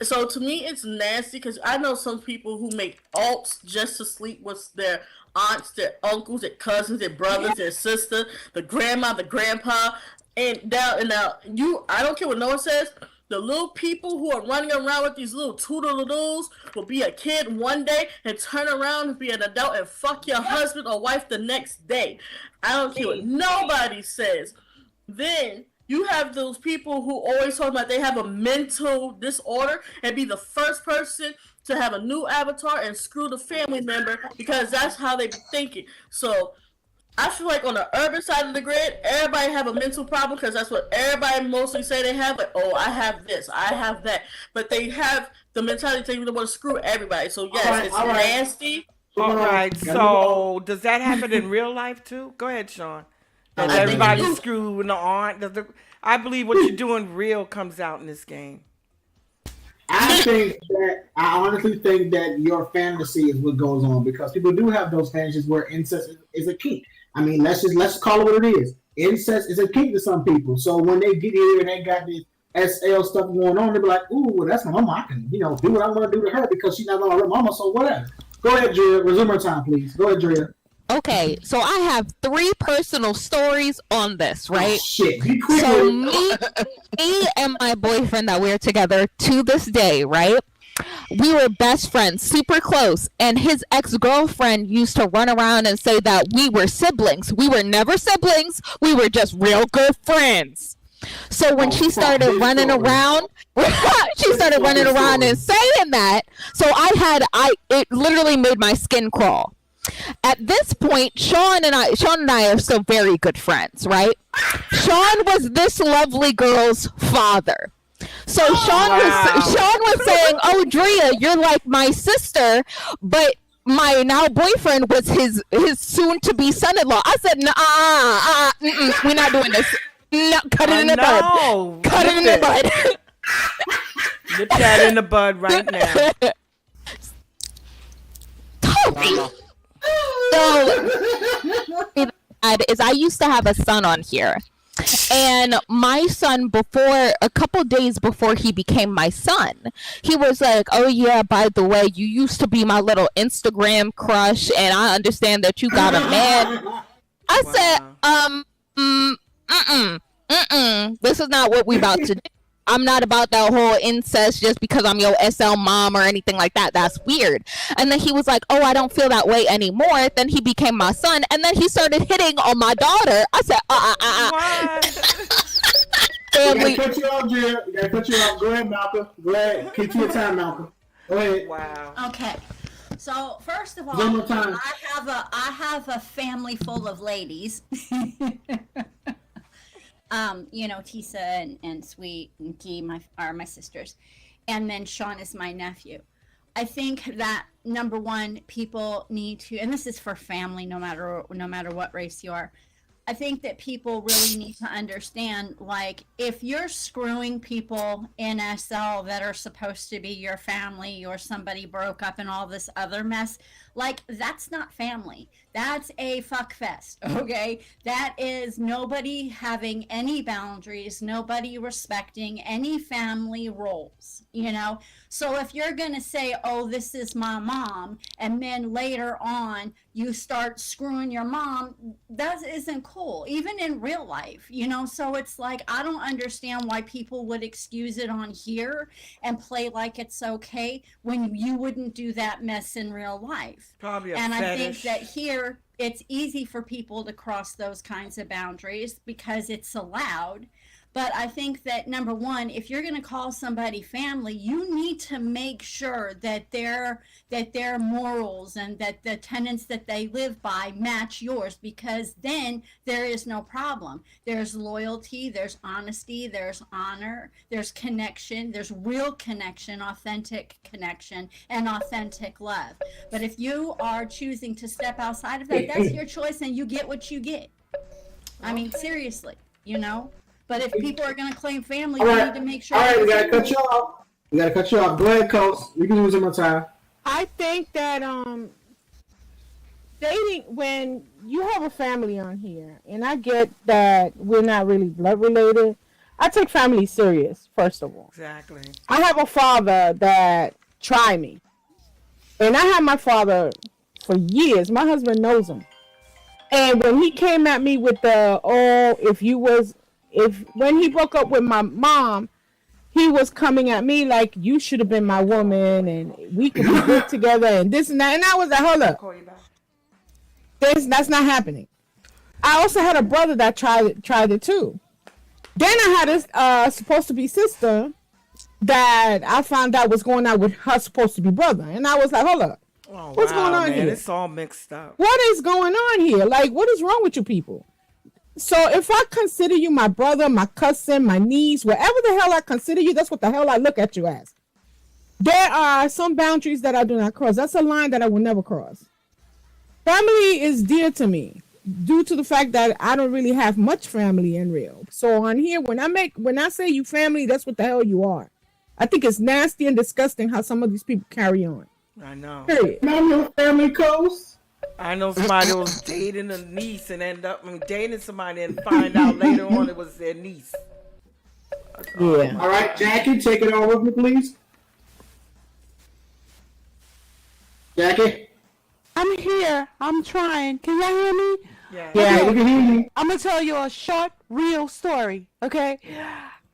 So to me, it's nasty because I know some people who make alts just to sleep with their aunts, their uncles, their cousins, their brothers, their sister, the grandma, the grandpa, and now I don't care what no one says. The little people who are running around with these little toodle-doos will be a kid one day and turn around and be an adult and fuck your husband or wife the next day. I don't care what nobody says. Then you have those people who always talk about they have a mental disorder and be the first person to have a new avatar and screw the family member because that's how they be thinking. So I feel like on the urban side of the grid, everybody have a mental problem because that's what everybody mostly say they have. Like, oh, I have this, I have that. But they have the mentality they want to screw everybody. So yes, it's nasty. All right. So does that happen in real life too? Go ahead, Sean. Does everybody screwing the aunt? I believe what you do in real comes out in this game. I honestly think that your fantasy is what goes on because people do have those fantasies where incest is a kink. I mean, let's call it what it is. Incest is a kink to some people. So when they get here and they got this SL stuff going on, they be like, "Ooh, well, that's my mama. I can, do what I'm going to do to her because she's not my real mama. So whatever." Go ahead, Drea. Resume our time, please. Go ahead, Drea. Okay, so I have 3 personal stories on this, right? Oh, shit. Be quick. So me and my boyfriend that we're together to this day, right? We were best friends, super close, and his ex-girlfriend used to run around and say that we were siblings. We were never siblings. We were just real good friends. So when she started running around, and saying that, so it literally made my skin crawl. At this point, Sean and I are still very good friends, right? Sean was this lovely girl's father. So Sean was saying, "Oh, Drea, you're like my sister," but my now boyfriend was his soon-to-be son-in-law. I said, "Nah, we're not doing this. No, cut it in the bud. Cut it in the bud." Nip that in the bud right now. So, I used to have a son on here. And my son, a couple days before he became my son, he was like, "Oh yeah, by the way, you used to be my little Instagram crush, and I understand that you got a man." I said, this is not what we about to do. I'm not about that whole incest just because I'm your SL mom or anything like that. That's weird. And then he was like, oh, I don't feel that way anymore. Then he became my son. And then he started hitting on my daughter. I said, Family. Cut you off, Jill. You gotta cut you off. Go ahead, Malcolm. Go ahead. Keep your time, Malcolm. Go ahead. Wow. Okay. So first of all, One more time. I have a family full of ladies. Tisa and Sweet and Key are my sisters, and then Sean is my nephew. I think that number one, people need to, and this is for family, no matter what race you are. I think that people really need to understand, like, if you're screwing people in SL that are supposed to be your family, or somebody broke up and all this other mess, like, that's not family. That's a fuck fest, okay? That is nobody having any boundaries, nobody respecting any family roles, So if you're going to say, oh, this is my mom, and then later on you start screwing your mom, that isn't cool, even in real life, So it's like, I don't understand why people would excuse it on here and play like it's okay when you wouldn't do that mess in real life. Probably a and fetish. I think that here it's easy for people to cross those kinds of boundaries because it's allowed. But I think that number one, if you're going to call somebody family, you need to make sure that their morals and that the tenets that they live by match yours, because then there is no problem. There's loyalty, there's honesty, there's honor, there's connection, there's real connection, authentic connection, and authentic love. But if you are choosing to step outside of that, that's your choice, and you get what you get. I mean, seriously, But if people are going to claim family, you need to make sure. All right, we got to cut you off. Go ahead, Coach. We can use some more time. I think that dating, when you have a family on here, and I get that we're not really blood related, I take family serious, first of all. Exactly. I have a father that tried me. And I had my father for years. My husband knows him. And when he came at me with when he broke up with my mom, he was coming at me like, you should have been my woman and we could be good together and this and that. And I was like, hold up. That's not happening. I also had a brother that tried it too. Then I had this supposed to be sister that I found out was going out with her supposed to be brother. And I was like, hold up. What's going on here? It's all mixed up. What is going on here? Like, what is wrong with you people? So if I consider you my brother, my cousin, my niece, whatever the hell I consider you, that's what the hell I look at you as. There are some boundaries that I do not cross. That's a line that I will never cross. Family is dear to me due to the fact that I don't really have much family in real. So on here, when I say you family, that's what the hell you are. I think it's nasty and disgusting how some of these people carry on. I know. Period. Family codes. I know somebody was dating a niece and dating somebody and find out later on it was their niece. Yeah. All right, Jackie, take it on with me, please. Jackie? I'm here. I'm trying. Can y'all hear me? Yeah, we can hear you. I'm going to tell you a short, real story, okay?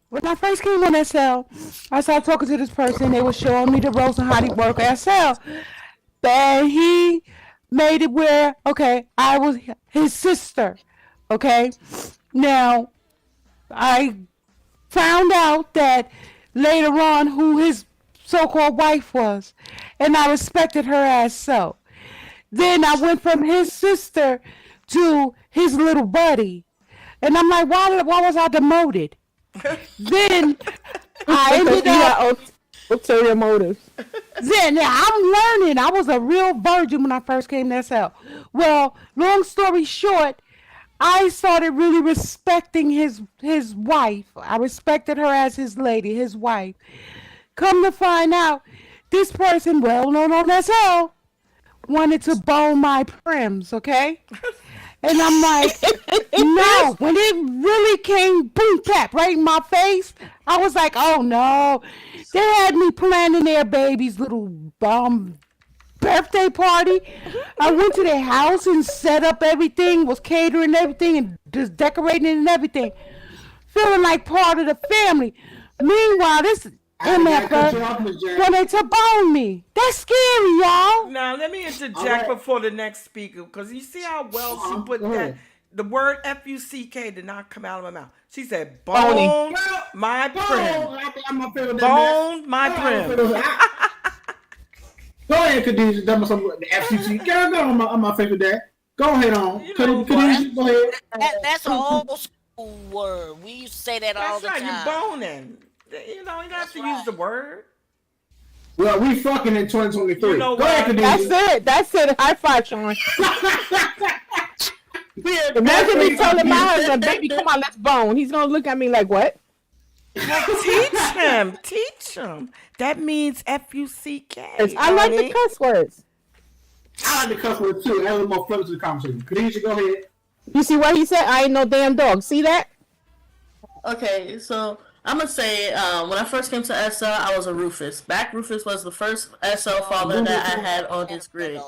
When I first came on SL, I started talking to this person. They were showing me the ropes and how to work SL. And he made it where, okay, I was his sister, okay? Now, I found out that later on who his so-called wife was, and I respected her as so. Then I went from his sister to his little buddy, and I'm like, why was I demoted? Then I ended up ulterior motives. Then I'm learning. I was a real virgin when I first came to SL. Well, long story short, I started really respecting his wife. I respected her as his lady, his wife. Come to find out, this person, well known on SL, wanted to bone my prims, okay? And I'm like, no. When it really came boom tap right in my face, I was like, oh no. They had me planning their baby's little birthday party. I went to their house and set up everything, was catering everything and just decorating and everything. Feeling like part of the family. Meanwhile, this MF wanted to bone me. That's scary, y'all. Now let me interject before the next speaker, because you see how well she put that. The word F-U-C-K did not come out of my mouth. She said, "Bone my prim." Bone my prim. Go ahead, Khadijah. That was the FCC. Girl, go on my face with that. Go ahead on. Khadijah, go ahead. That's an old school word. We used to say that all the time. That's right. You boning. You don't have to use the word. Well, we fucking in 2023. Go ahead, Khadijah. That's it. High five, Sean. Imagine me telling my husband, "Baby, come on, let's bone." He's gonna look at me like, "What?" Well, teach him. That means F-U-C-K. I like the cuss words. I like the cuss words too. That was more fun to the conversation. Khadijah, go ahead. You see what he said? I ain't no damn dog. See that? Okay, so I'm gonna say when I first came to SL, I was a Rufus. Rufus was the first SL father that I had on this grid.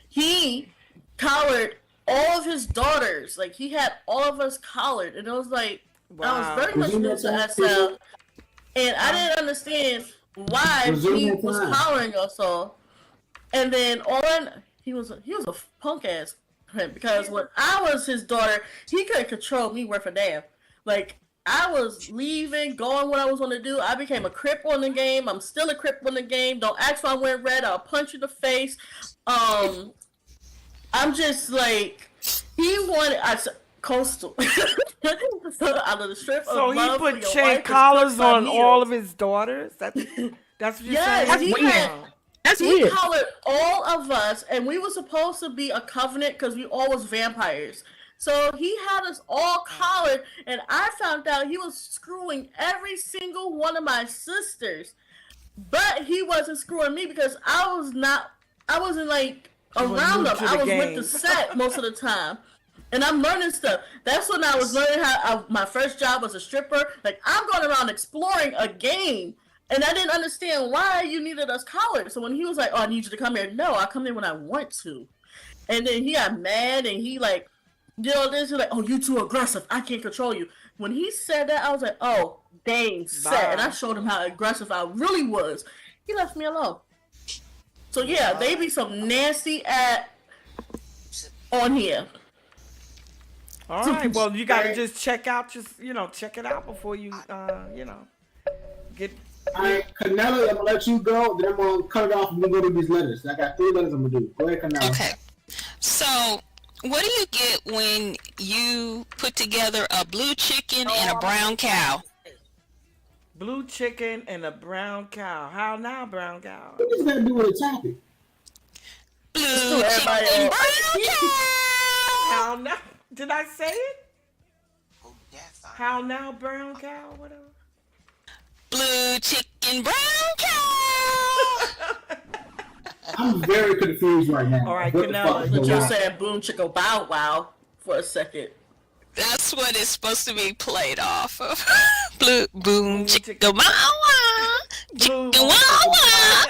He collared all of his daughters. Like, he had all of us collared, and it was like, I was very much new to SL, and I didn't understand why he was collaring us all. And then he was a punk ass print, because when I was his daughter, he couldn't control me worth a damn. Like, I was leaving, going what I was going to do. I became a crip on the game. I'm still a crip on the game. Don't ask why I'm wearing red. I'll punch you in the face. I'm just like, he wanted coastal. Out of the strip so of he love put for chain collars on all of his daughters. That's what you're saying. That's weird. That's he weird. collared all of us, and we were supposed to be a covenant because we all was vampires. So he had us all collared, and I found out he was screwing every single one of my sisters, but he wasn't screwing me because I wasn't like around them. I was with the set most of the time. And I'm learning stuff. That's when I was learning my first job was a stripper. Like, I'm going around exploring a game. And I didn't understand why you needed us collared. So when he was like, "Oh, I need you to come here," no, I come here when I want to. And then he got mad and he like, this. He's like, "Oh, you too aggressive. I can't control you." When he said that, I was like, "Oh, dang, set." And I showed him how aggressive I really was. He left me alone. So yeah, they be some nasty on here. All right. Well, you got to just check it out before you, get. All right, Canella, I'm gonna let you go. Then I'm gonna cut it off and we'll go to these letters. I got 3 letters I'm gonna do. Go ahead, Canella. Okay. So, what do you get when you put together a blue chicken and a brown cow? Blue chicken and a brown cow. How now, brown cow? What does that do with the topic? Blue chicken, brown cow. How now? Did I say it? How now, brown cow? Whatever. Blue chicken, brown cow. I'm very confused right now. All right, Canella. But you said boom chicka bow wow for a second. That's what it's supposed to be played off of. Blue boom chicka wow wow. Chicka wow wow.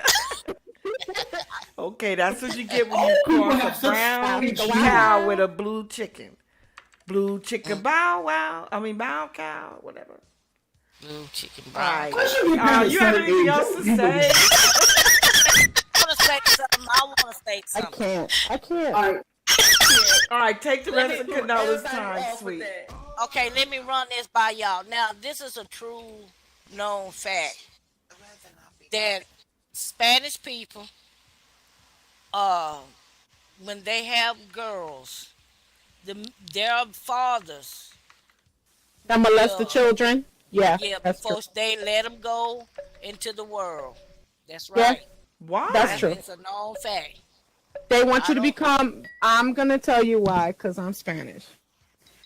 Okay, that's what you get when you cross a brown cow with a blue chicken. Blue chicken bow wow. I mean bow cow, whatever. Blue chicken bow. Right. You have anything else to say? I want to say something. I can't. All right, take the rest of Canella's time, sweet. Okay, let me run this by y'all. Now, this is a true known fact that Spanish people, when they have girls, their fathers That molest the children. Yeah, before they let them go into the world. That's Yeah. right. Why? That's true. It's a known fact. They want you to become. I'm gonna tell you why, because I'm Spanish.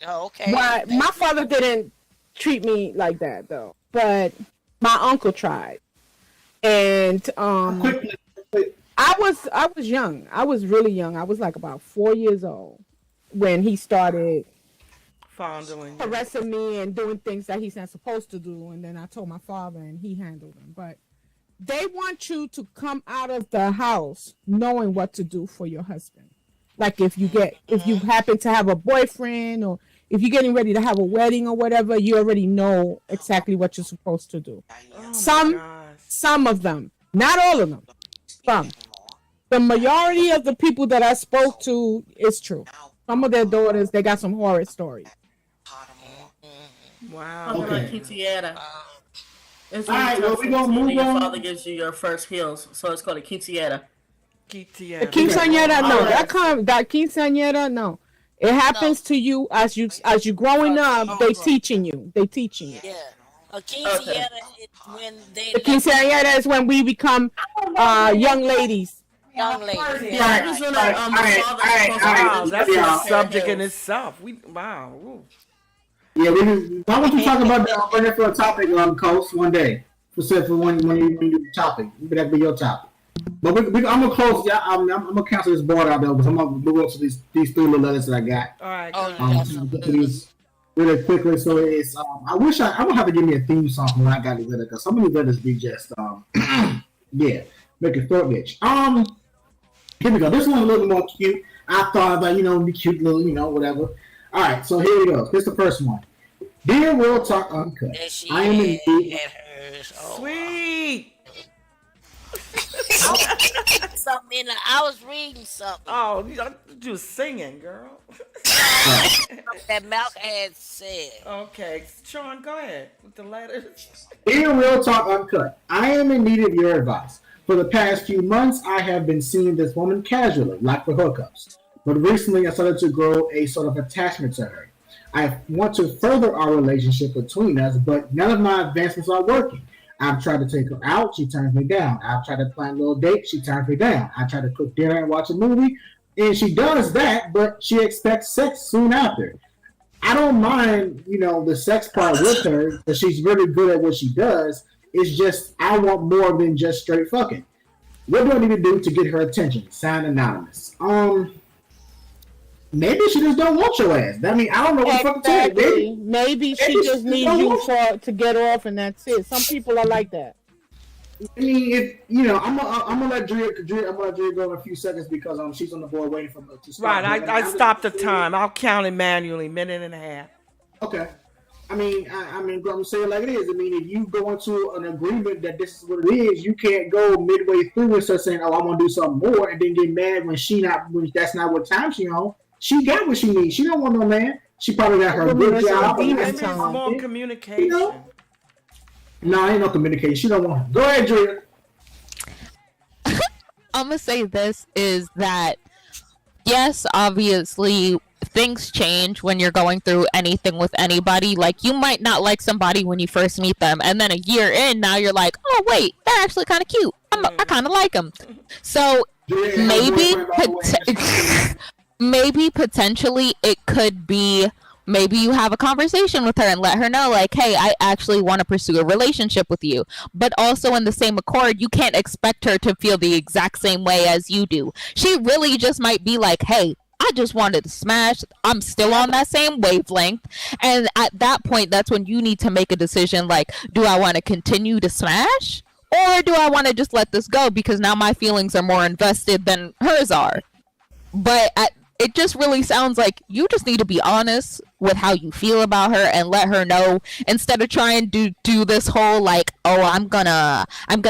Oh, okay. Why? My father didn't treat me like that though, but my uncle tried, and I was young. I was really young. I was like about 4 years old when he started fondling, harassing me and doing things that he's not supposed to do. And then I told my father, and he handled him. But they want you to come out of the house knowing what to do for your husband. Like if you happen to have a boyfriend, or if you're getting ready to have a wedding or whatever, you already know exactly what you're supposed to do. Oh my Some gosh. some of them, not all of them. Some. The majority of the people that I spoke to is true. Some of their daughters, they got some horror stories. Wow. Something like Okay. quinceañera. It's All when right, you well, turn we gonna 15 and move your on. father gives you your first heels, so it's called a quinceañera. The Kitiana. quinceañera, no. Alright. That quinceañera, no. It happens to you as you growing up. They teaching you. They teaching you. Yeah. A quinceañera is when they The quinceañera is when we become young ladies. young ladies. Yeah, it's when the father is supposed to Wow, give that's you a their subject in heels. itself. Wow. Ooh. Yeah, why don't you talk about that? Bring it for a topic, Coast, one day. For when you do the topic, that be your topic. But I'm gonna close. Yeah, I'm gonna cancel this board out there because I'm gonna move on to these three little letters that I got. All right. Oh, Go ahead. Get to these really quickly. So it's I wish I'm gonna have to give me a theme song when I got these letters because some of these letters be just yeah, make your throat itch. Here we go. This one's a little more cute. I thought about be cute little whatever. All right, so here we go. Here's the first one. Dear Real Talk Uncut, There she I am in is need. at hers. Oh, Sweet. something in the, I was reading something Oh, you was singing, girl. that Malcolm had said. Okay, Sean, go ahead with the letters. Dear Real Talk Uncut, I am in need of your advice. For the past few months, I have been seeing this woman casually, like for hookups. But recently, I started to grow a sort of attachment to her. I want to further our relationship between us, but none of my advancements are working. I've tried to take her out, she turns me down. I've tried to plan a little date, she turns me down. I try to cook dinner and watch a movie, and she does that, but she expects sex soon after. I don't mind, the sex part with her, because she's really good at what she does. It's just I want more than just straight fucking. What do I need to do to get her attention? Signed anonymous. Maybe she just don't want your ass. I mean, I don't know what the fuck to tell you. Maybe she just needs you to get off, and that's it. Some people are like that. I mean, I'm gonna let Drea go in a few seconds because she's on the board waiting for me to start. Right, I stopped the time. I'll count it manually, minute and a half. Okay. I mean, I'm gonna say it like it is. I mean, if you go into an agreement that this is what it is, you can't go midway through and start saying, "Oh, I want to do something more," and then get mad when that's not what time she on. She got what she needs. She don't want no man. She probably got her good job. Maybe it's more communication. No, ain't no communication. She don't want it. Go ahead, Drea. I'm gonna say this is that yes, obviously things change when you're going through anything with anybody. Like you might not like somebody when you first meet them, and then a year in, now you're like, oh wait, they're actually kind of cute. I kind of like them. So maybe potentially it could be. Maybe you have a conversation with her and let her know, like, hey, I actually want to pursue a relationship with you. But also in the same accord, you can't expect her to feel the exact same way as you do. She really just might be like, hey, I just wanted to smash. I'm still on that same wavelength. And at that point, that's when you need to make a decision like, do I want to continue to smash? Or do I want to just let this go because now my feelings are more invested than hers are? But it just really sounds like you just need to be honest with how you feel about her and let her know instead of trying to do this whole like, oh, I'm gonna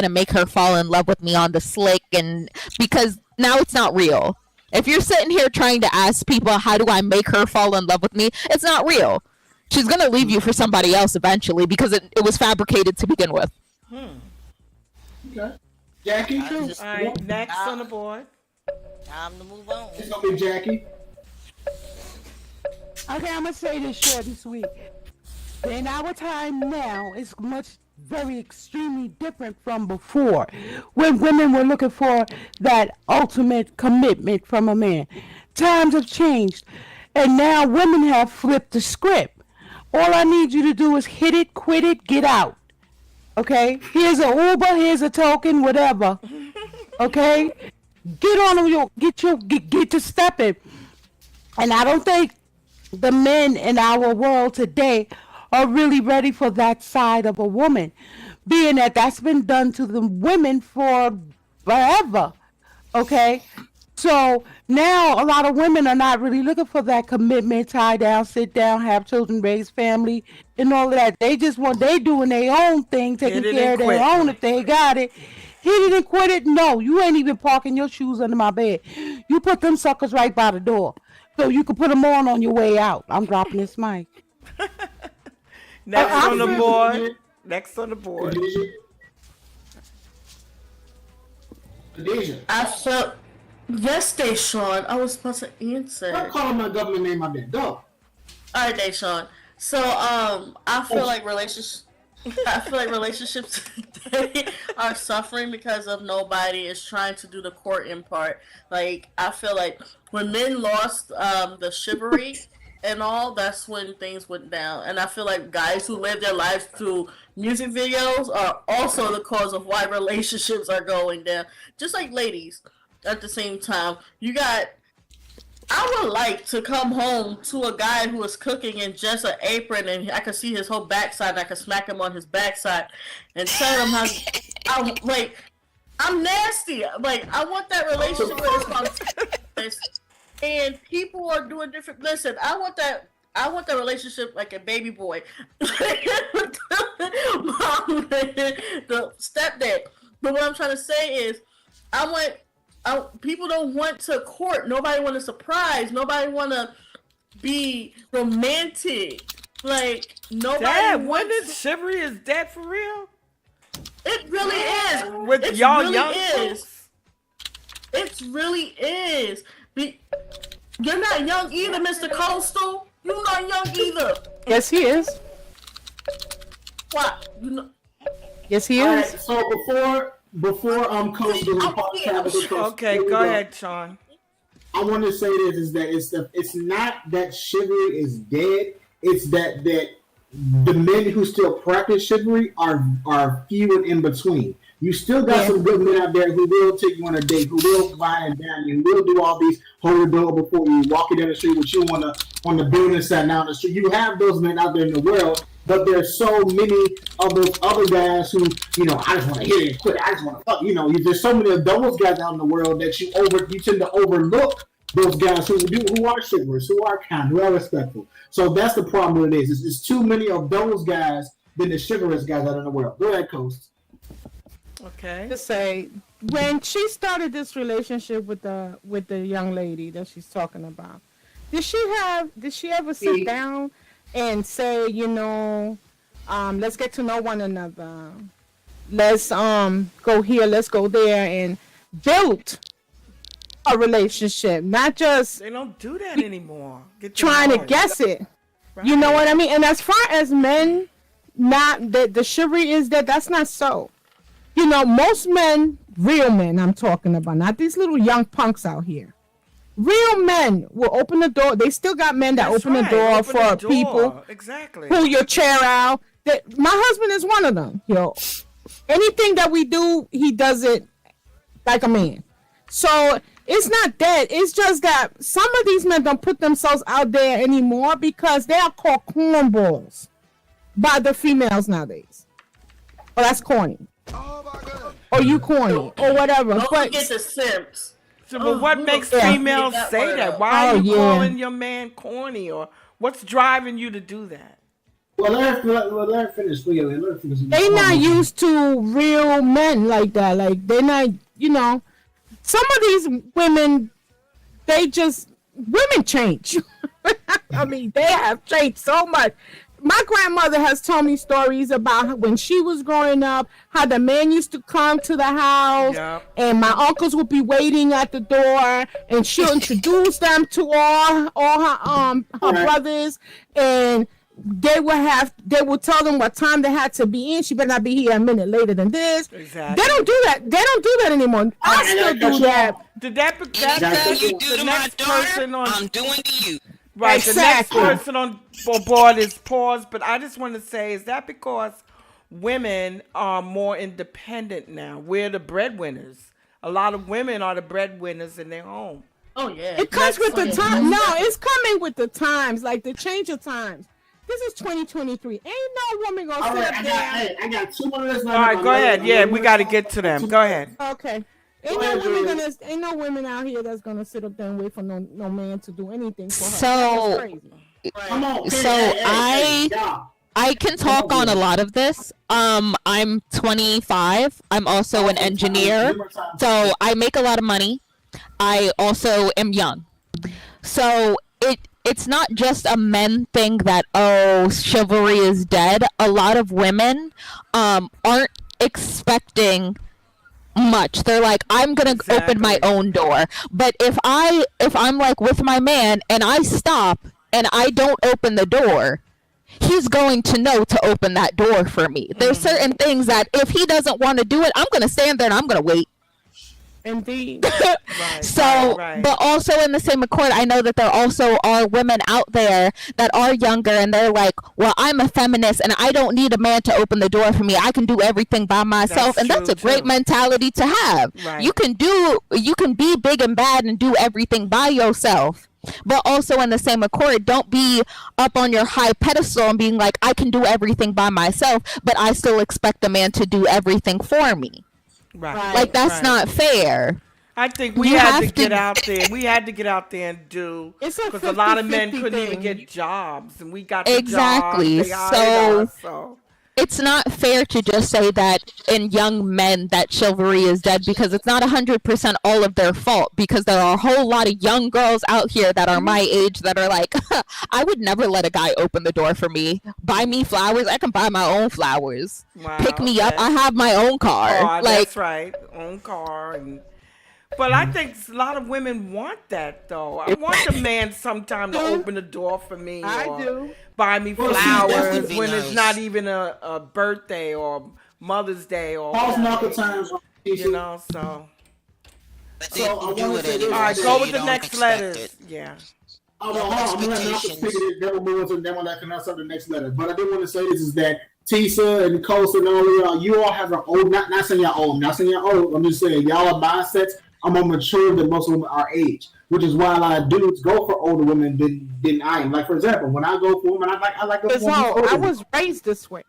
make her fall in love with me on the slick, and because now it's not real. If you're sitting here trying to ask people how do I make her fall in love with me, it's not real. She's gonna leave you for somebody else eventually because it was fabricated to begin with. Okay. Jackie? All right, next on the board. Time to move on. It's gonna be Jackie. Okay, I'm gonna say this short and sweet. In our time now, it's very extremely different from before, when women were looking for that ultimate commitment from a man. Times have changed, and now women have flipped the script. All I need you to do is hit it, quit it, get out. Okay? Here's a Uber, here's a token, whatever. Okay? Get on get to stepping. And I don't think the men in our world today are really ready for that side of a woman, being that that's been done to the women for forever. Okay? So now a lot of women are not really looking for that commitment, tie down, sit down, have children, raise family, and all of that. They doing their own thing, taking Hit it care and of their quit. own if they got it. Hit it and quit it. No, you ain't even parking your shoes under my bed. You put them suckers right by the door, so you can put them on your way out. I'm dropping this mic. Next on the feel- board. Next on the board. Khadijah. I felt yes, Deshaun. I was supposed to answer. Stop calling my government name out there. Go. All right, Deshaun. So I feel like relationships. I feel like relationships today are suffering because of nobody is trying to do the courting part. Like I feel like when men lost the chivalry and all, that's when things went down. And I feel like guys who live their lives through music videos are also the cause of why relationships are going down. Just like ladies, at the same time, I would like to come home to a guy who is cooking in just an apron and I could see his whole backside and I could smack him on his backside and tell him I'm nasty. Like, I want that relationship where it's and people are doing different. Listen, I want that relationship like a baby boy. The stepdad. But what I'm trying to say is, people don't want to court. Nobody want to surprise. Nobody want to be romantic. Like, nobody Dad, wants when is chivalry is dead for real? It really is. With It y'all really young is. folks? It really is. You're not young either, Mr. Coastal. You're not young either. Yes, he is. What? You know, Yes, he All is. right, so before Coach goes, Okay, go ahead, Sean. I want to say this is that it's not that chivalry is dead. It's that the men who still practice chivalry are few and in between. You still got some good men out there who will take you on a date, who will wine and dine you, who will do all these hold the door before you walk down the street with you on the building side down the street. You have those men out there in the world, but there's so many of those other guys who, I just want to hit it and quit. I just want to fuck. There's so many of those guys out in the world that you tend to overlook those guys who are chivalrous, who are kind, who are respectful. So that's the problem with it is. It's too many of those guys than the chivalrous guys out in the world. Go ahead, Coast. Okay. To say, when she started this relationship with the young lady that she's talking about, did she ever sit down and say, let's get to know one another, let's go here, let's go there, and build a relationship, not just They don't do that anymore. trying to guess it. Right. You know what I mean? And as far as men, not that the chivalry is that's not so. Most men, real men I'm talking about, not these little young punks out here. Real men will open the door. They still got men that That's open the right. door Open for the door. people. Exactly. Pull your chair out. My husband is one of them. Anything that we do, he does it like a man. So it's not that. It's just that some of these men don't put themselves out there anymore because they are called cornballs by the females nowadays. Oh, that's corny. Or you corny or whatever. don't But forget the simps. So, but what makes yeah. females That say word that? up. Why are Oh, you yeah. calling your man corny, or what's driving you to do that? Well, let her finish. Let her finish. they not used to real men like that. Like they're not, some of these women, women change. I mean, they have changed so much. My grandmother has told me stories about when she was growing up, how the man used to come to the house, Yep. and my uncles would be waiting at the door, and she'll introduce them to all her brothers, and they would tell them what time they had to be in. She better not be here a minute later than this. Exactly. They don't do that. They don't do that anymore. I still do that. Did that Anything you do the to my next daughter, person on I'm doing to you. right? Exactly. The next person on board is pause. But I just want to say, is that because women are more independent now? We're the breadwinners. A lot of women are the breadwinners in their home. Oh yeah. It comes with the time. No, it's coming with the times, like the change of times. This is 2023. Ain't no woman gonna All sit right, up there. I got 2 more minutes. All right, go ahead. Yeah, we got to get to them. Go ahead. Okay. Ain't no women out here that's gonna sit up there and wait for no man to do anything for her. So, That's crazy. Come on, I can talk on a lot of this. I'm 25. I'm also an engineer, so I make a lot of money. I also am young, so it's not just a men thing that chivalry is dead. A lot of women aren't expecting much. They're like, I'm gonna open my own door. But if I'm like with my man and I stop and I don't open the door, he's going to know to open that door for me. There's certain things that if he doesn't want to do it, I'm gonna stand there and I'm gonna wait. Indeed. But also in the same accord, I know that there also are women out there that are younger and they're like, well, I'm a feminist and I don't need a man to open the door for me. I can do everything by myself. That's a great mentality to have. Right. You can be big and bad and do everything by yourself. But also in the same accord, don't be up on your high pedestal and being like, I can do everything by myself, but I still expect a man to do everything for me. Right. Like, that's not fair. I think we had to get out there. We had to get out there and do, because a lot of men couldn't even get jobs, and we got the jobs. They hired us, so it's not fair to just say that in young men that chivalry is dead, because it's not 100% all of their fault, because there are a whole lot of young girls out here that are my age that are like, I would never let a guy open the door for me. Buy me flowers. I can buy my own flowers. Wow, Pick me up. I have my own car. That's right. Own car. But I think a lot of women want that, though. I want a man sometime to open the door for me. I do. Buy me flowers when it's not even a birthday or Mother's Day or times, you know, so. So I do it anyway. All right, go with the next letters. Yeah. I'm gonna let Malcolm speak it, then we'll move on to the next letter. But I do want to say this is that Tisa and Costa and all of y'all, you all have an old, not saying y'all old, I'm just saying y'all are mindsets. I'm more mature than most of them our age, which is why a lot of dudes go for older women than I am. Like, for example, when I go for women, I like the women. I was raised this way.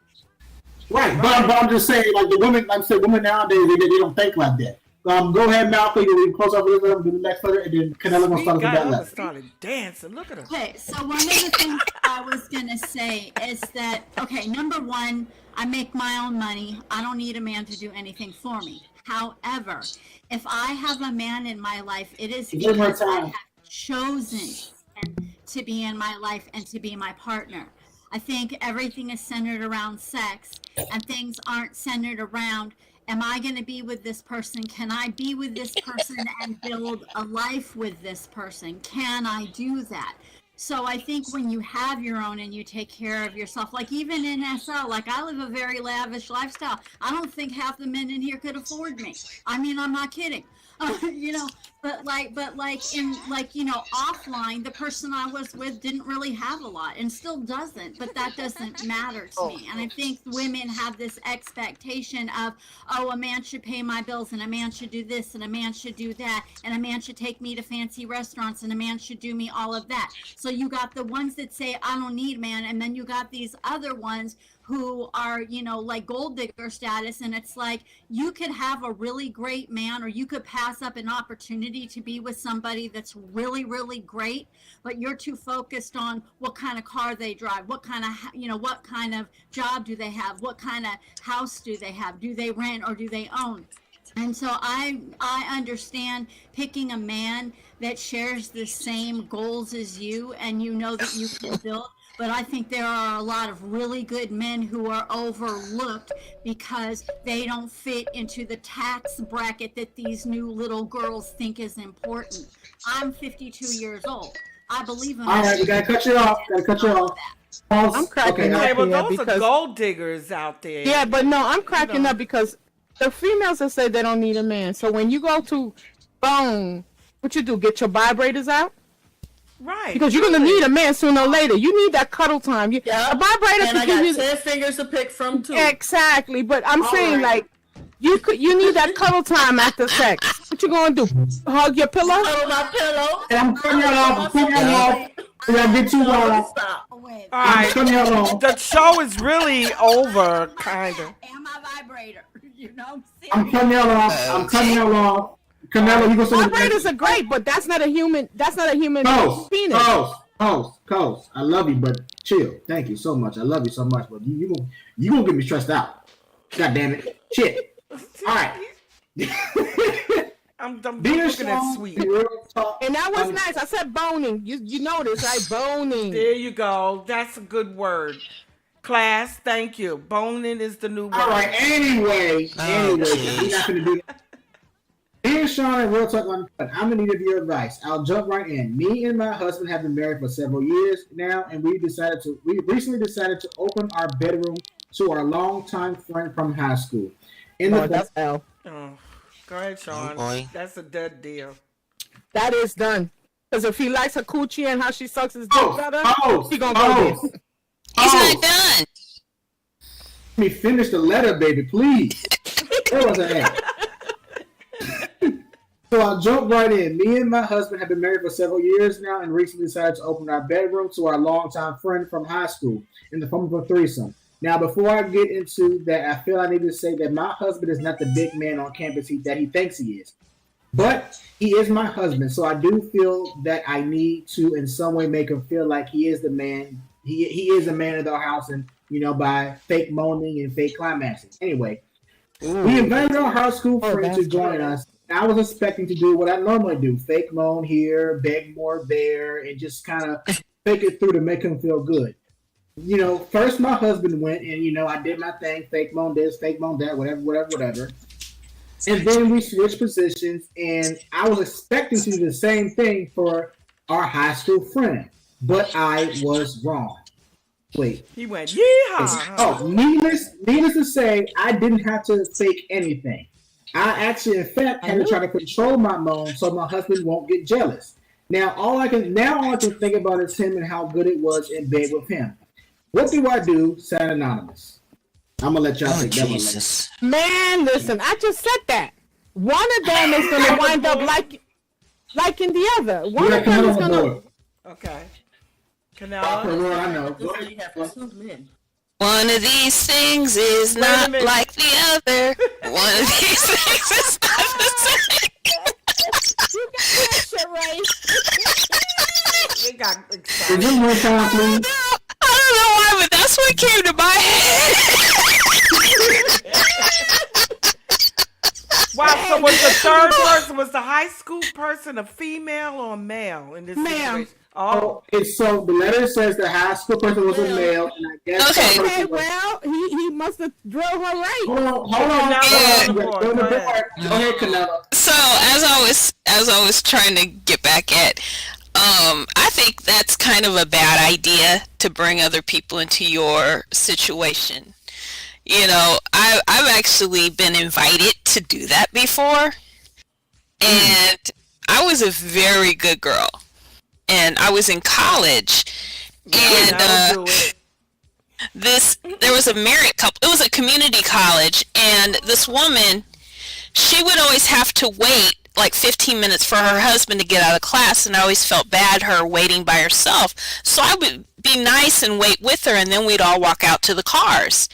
Right, but I'm just saying, like the women, like I said, women nowadays, they don't think like that. Go ahead, Malcolm. You can close up with do the next letter, and then Canelo gonna start with that letter. Started dancing. Look at her. Okay, so one of the things I was gonna say is that, okay, number one, I make my own money. I don't need a man to do anything for me. However, if I have a man in my life, it is because I have chosen to be in my life and to be my partner. I think everything is centered around sex, and things aren't centered around, am I going to be with this person? Can I be with this person and build a life with this person? Can I do that? So I think when you have your own and you take care of yourself, like even in SL, like I live a very lavish lifestyle. I don't think half the men in here could afford me. I mean, I'm not kidding. You know, but offline, the person I was with didn't really have a lot and still doesn't, but that doesn't matter to me. And I think women have this expectation of, a man should pay my bills and a man should do this and a man should do that and a man should take me to fancy restaurants and a man should do me all of that. So you got the ones that say, I don't need a man, and then you got these other ones who are, like gold digger status, and it's like you could have a really great man or you could pass up an opportunity to be with somebody that's really, really great, but you're too focused on what kind of car they drive, what kind of job do they have, what kind of house do they have, do they rent or do they own? And so I understand picking a man that shares the same goals as you and you know that you can build. But I think there are a lot of really good men who are overlooked because they don't fit into the tax bracket that these new little girls think is important. I'm 52 years old. I believe in. All right, we gotta cut you off. I'm cracking up. Okay, but those because are gold diggers out there. Yeah, but no, I'm cracking up because the females that say they don't need a man. So when you go to Bone, what you do? Get your vibrators out. Right. Because you're gonna need a man sooner or later. You need that cuddle time. A vibrator and I got 10 fingers to pick from too. Exactly, but I'm saying like you need that cuddle time after sex. What you gonna do? Hug your pillow? Cuddle my pillow. And I'm cutting y'all off. We gotta get you off. All right. The show is really over, kind of. And my vibrator. I'm cutting y'all off. Canelo, you gonna send Vibrators are great, but that's not a human. That's not a human penis. Coast. I love you, but chill. Thank you so much. I love you so much, but you gonna get me stressed out. God damn it. Shit. All right. I'm looking at sweet. And that was nice. I said boning. You notice, right? Boning. There you go. That's a good word. Class, thank you. Boning is the new word. All right. Anyway, we're not gonna do that. Dear Sean and Real Talk Uncut, I'm in need of your advice. I'll jump right in. Me and my husband have been married for several years now, and we recently decided to open our bedroom to our longtime friend from high school. That's L. Oh, go ahead, Sean. That's a dead deal. That is done. Because if he likes her coochie and how she sucks his dick better, he gonna go there. He's not done. Let me finish the letter, baby, please. Where was I at? So I'll jump right in. Me and my husband have been married for several years now and recently decided to open our bedroom to our longtime friend from high school in the form of a threesome. Now, before I get into that, I feel I need to say that my husband is not the big man on campus that he thinks he is. But he is my husband, so I do feel that I need to in some way make him feel like he is the man. He is the man of the house, and by fake moaning and fake climaxing. Anyway, we invited our high school friend to join us. I was expecting to do what I normally do: fake moan here, beg more there, and just kind of fake it through to make him feel good. First my husband went, and I did my thing: fake moan this, fake moan that, whatever. And then we switched positions, and I was expecting to do the same thing for our high school friend, but I was wrong. Wait. He went, yeehaw! Oh, needless to say, I didn't have to fake anything. I actually, in fact, had to try to control my moan so my husband won't get jealous. Now all I can think about is him and how good it was in bed with him. What do I do? Sign anonymous. I'm gonna let y'all take that one. Man, listen, I just said that. One of them is gonna wind up liking the other. One of them is gonna. Okay. Canela. I know. One of these things is not like the other. One of these things is not the same. You got that shit right. We got excited. I don't know why, but that's what came to my head. Wow, so was the third person, was the high school person a female or a male in this situation? Oh, so the letter says the high school person was a male, and I guess Okay, well, he must have drilled her right. Hold on. Go ahead, Canelo. So as I was trying to get back at, I think that's kind of a bad idea to bring other people into your situation. I've actually been invited to do that before, and I was a very good girl. And I was in college, and there was a married couple. It was a community college, and this woman, she would always have to wait like 15 minutes for her husband to get out of class, and I always felt bad her waiting by herself. So I would be nice and wait with her, and then we'd all walk out to the cars.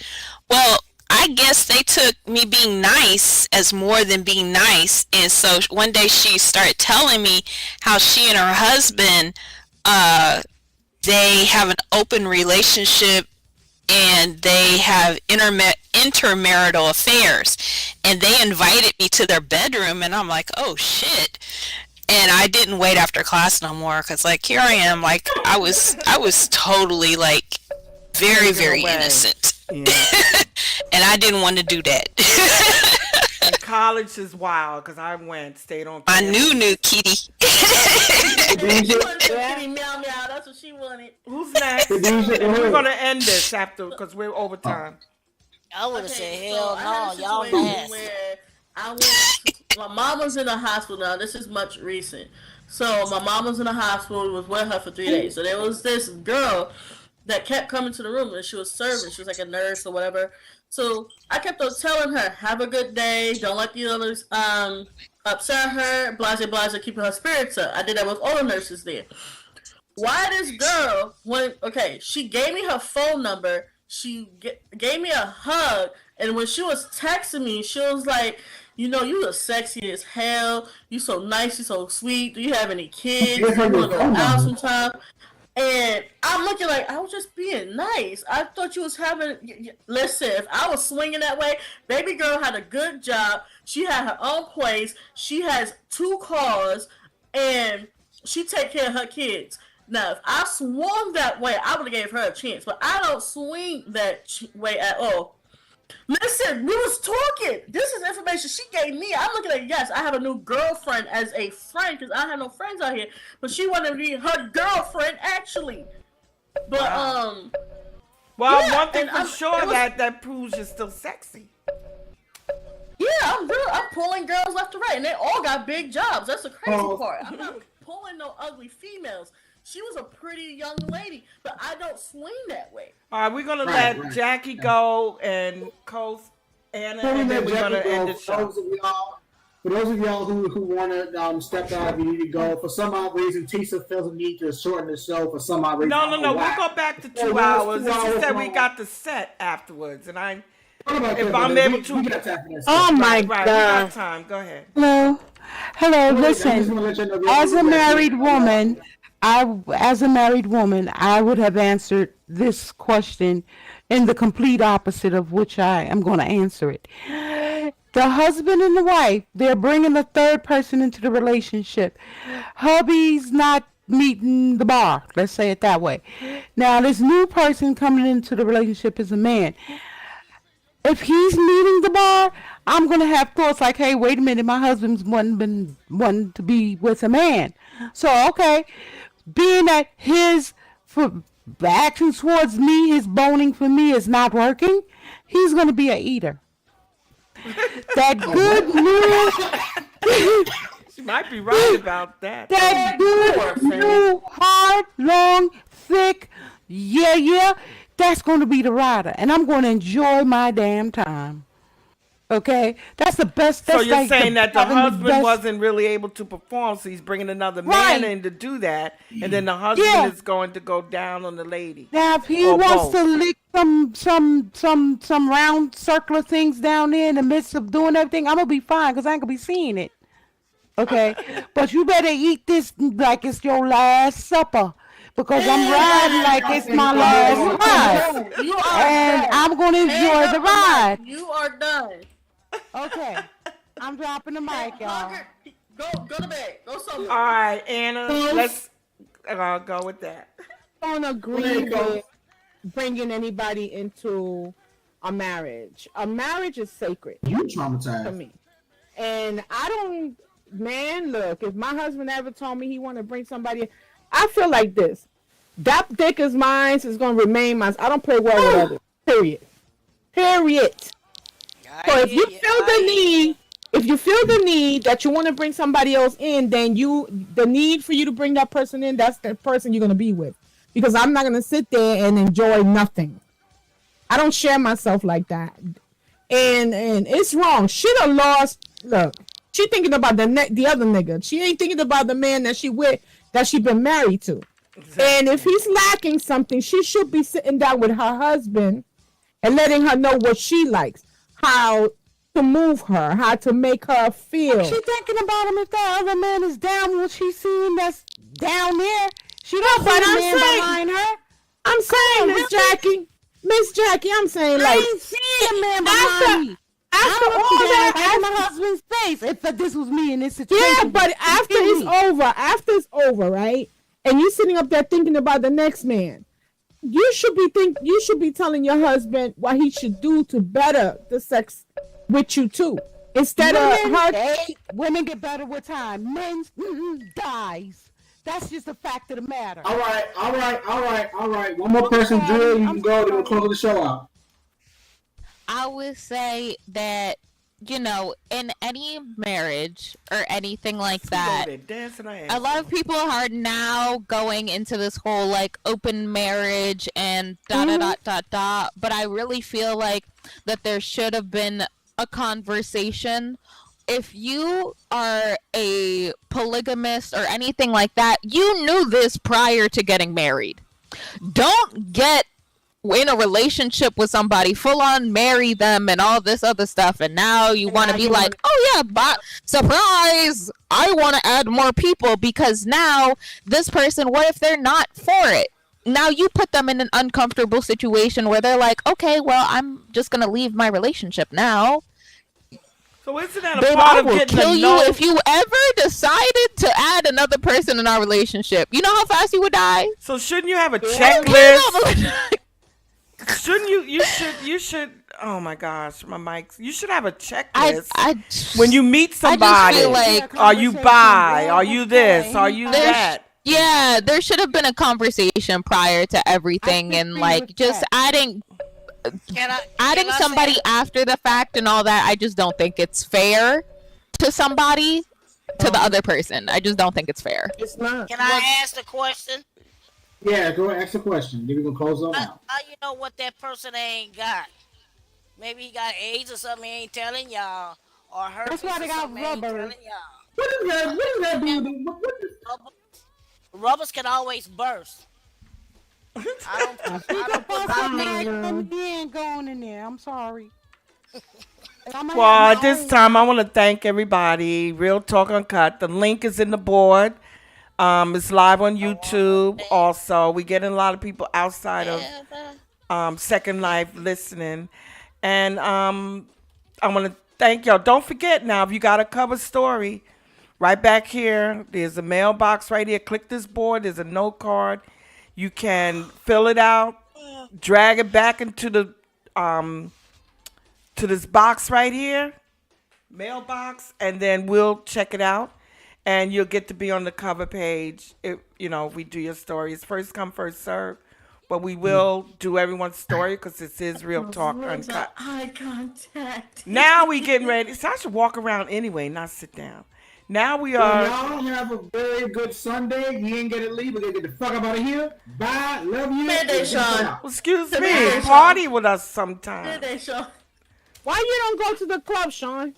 Well, I guess they took me being nice as more than being nice, and so one day she started telling me how she and her husband, they have an open relationship and they have intermarital affairs, and they invited me to their bedroom, and I'm like, oh shit. And I didn't wait after class no more, because here I am, I was totally very, very innocent. Yeah. And I didn't want to do that. And college is wild, because I stayed on campus. My new kitty. Kitty meow meow, that's what she wanted. Who's next? We're going to end this because we're over time. I would have said, hell no, y'all nasty. My mom was in the hospital now. This is much recent. So my mom was in the hospital, was with her for 3 days. So there was this girl that kept coming to the room, and she was serving. She was like a nurse or whatever. So I kept on telling her, have a good day, don't let the others upset her, blase, keeping her spirits up. I did that with all the nurses there. Why this girl, she gave me her phone number gave me a hug, and when she was texting me, she was like, you know, you are sexy as hell. You so nice. You so sweet. Do you have any kids? Give Do her you your want to go phone out number. sometime? And I'm looking like I was just being nice. I thought you was having. Listen, if I was swinging that way, baby girl had a good job. She had her own place. She has 2 cars, and she take care of her kids. Now, if I swung that way, I would have gave her a chance. But I don't swing that way at all. Listen, we was talking. This is information she gave me. I'm looking at, yes, I have a new girlfriend as a friend because I have no friends out here. But she wanted to be her girlfriend actually. But Well, yeah, one thing and for sure was, that proves you're still sexy. yeah, I'm pulling girls left to right, and they all got big jobs. That's the crazy part. I'm not pulling no ugly females. She was a pretty young lady, but I don't swing that way. All right, we're gonna let Jackie go and Coast Anna, and then we're gonna end the show. For those of y'all who want to step out if you need to go, for some odd reason, Tisa feels a need to shorten the show for some odd reason. No, we'll go back to 2 hours. It's just that we got the set afterwards, and if I'm able to. Oh my God! We got time. Go ahead. Hello. Listen, as a married woman, I would have answered this question in the complete opposite of which I am going to answer it. The husband and the wife, they're bringing a third person into the relationship. Hubby's not meeting the bar, let's say it that way. Now, this new person coming into the relationship is a man. If he's meeting the bar, I'm going to have thoughts like, hey, wait a minute, my husband's been wanting to be with a man. So, okay, being that his action towards me, his boning for me is not working, he's going to be a eater. That good new... She might be right about that. That good new, hard, long, thick, yeah, that's going to be the rider. And I'm going to enjoy my damn time. Okay? That's the best. So you're saying that the husband wasn't really able to perform, so he's bringing another man in to do that, and then the husband is going to go down on the lady. Now, if he wants to lick some round circular things down there in the midst of doing everything, I'm going to be fine because I ain't going to be seeing it. Okay? But you better eat this like it's your last supper. Because I'm riding like it's my last ride. And I'm going to enjoy the ride. You are done. Okay. I'm dropping the mic, y'all. Go to bed. Go somewhere. All right, Anna, let's go with that. I don't agree with bringing anybody into a marriage. A marriage is sacred. You traumatized. To me. And I don't, man, look, if my husband ever told me he want to bring somebody in, I feel like this. That dick is mine, is going to remain mine. I don't play well with others. Period. So if you feel the need that you want to bring somebody else in, then the need for you to bring that person in, that's the person you're going to be with. Because I'm not going to sit there and enjoy nothing. I don't share myself like that. And it's wrong. She done lost, look, she thinking about the other nigga. She ain't thinking about the man that she been married to. Exactly. And if he's lacking something, she should be sitting down with her husband and letting her know what she likes, how to move her, how to make her feel. She thinking about him if that other man is down with what she's seeing that's down there. She don't see the man behind her. I'm saying, Miss Jackie, I'm saying I ain't seeing a man behind me. After all that, in my husband's face. If this was me in this situation. Yeah, but after it's over, right? And you sitting up there thinking about the next man. You should be telling your husband what he should do to better the sex with you too. Instead women get better with time. Men dies. That's just a fact of the matter. All right. One more person, Drew. You can go to close the show out. I would say that, in any marriage or anything like that, a lot of people are now going into this whole open marriage and da. But I really feel like that there should have been a conversation. If you are a polygamist or anything like that, you knew this prior to getting married. Don't get in a relationship with somebody, full on marry them and all this other stuff, and now you want to be like, oh yeah, but surprise, I want to add more people because now this person, what if they're not for it? Now you put them in an uncomfortable situation where they're like, okay, well, I'm just gonna leave my relationship now. So isn't that a Babe, part I of will getting kill to you know? if you ever decided to add another person in our relationship. You know how fast you would die? So shouldn't you have a checklist? Shouldn't you? You should. Oh my gosh, my mics. You should have a checklist when you meet somebody. I just feel like, are you bi? Are you this? Are you that? Yeah, there should have been a conversation prior to everything, and like just adding somebody after the fact and all that. I just don't think it's fair to somebody, to the other person. I just don't think it's fair. It's not. Can I ask the question? Yeah, go ahead, ask the question. Then we're gonna close on out. How you know what that person ain't got? Maybe he got AIDS or something he ain't telling y'all, or herpes. That's why they got or something he ain't rubber. telling y'all. What does that do? Rubbers can always burst. I don't put ain't going in there. I'm sorry. Well, at this time, I want to thank everybody. Real Talk Uncut. The link is in the board. It's live on YouTube. Also, we getting a lot of people outside of Second Life listening, and I want to thank y'all. Don't forget now, if you got a cover story, right back here, there's a mailbox right here. Click this board. There's a note card. You can fill it out, drag it back into the to this box right here, mailbox, and then we'll check it out, and you'll get to be on the cover page. If we do your stories, first come, first serve, but we will do everyone's story because this is Real Talk Uncut. Eye contact. Now we getting ready. So I should walk around anyway, not sit down. Now we are. Y'all have a very good Sunday. You ain't gonna leave. We're gonna get the fuck up out of here. Bye. Love you. Mayday, Sean. Well, excuse me. Party with us sometime. Mayday, Sean. Why you don't go to the club, Sean?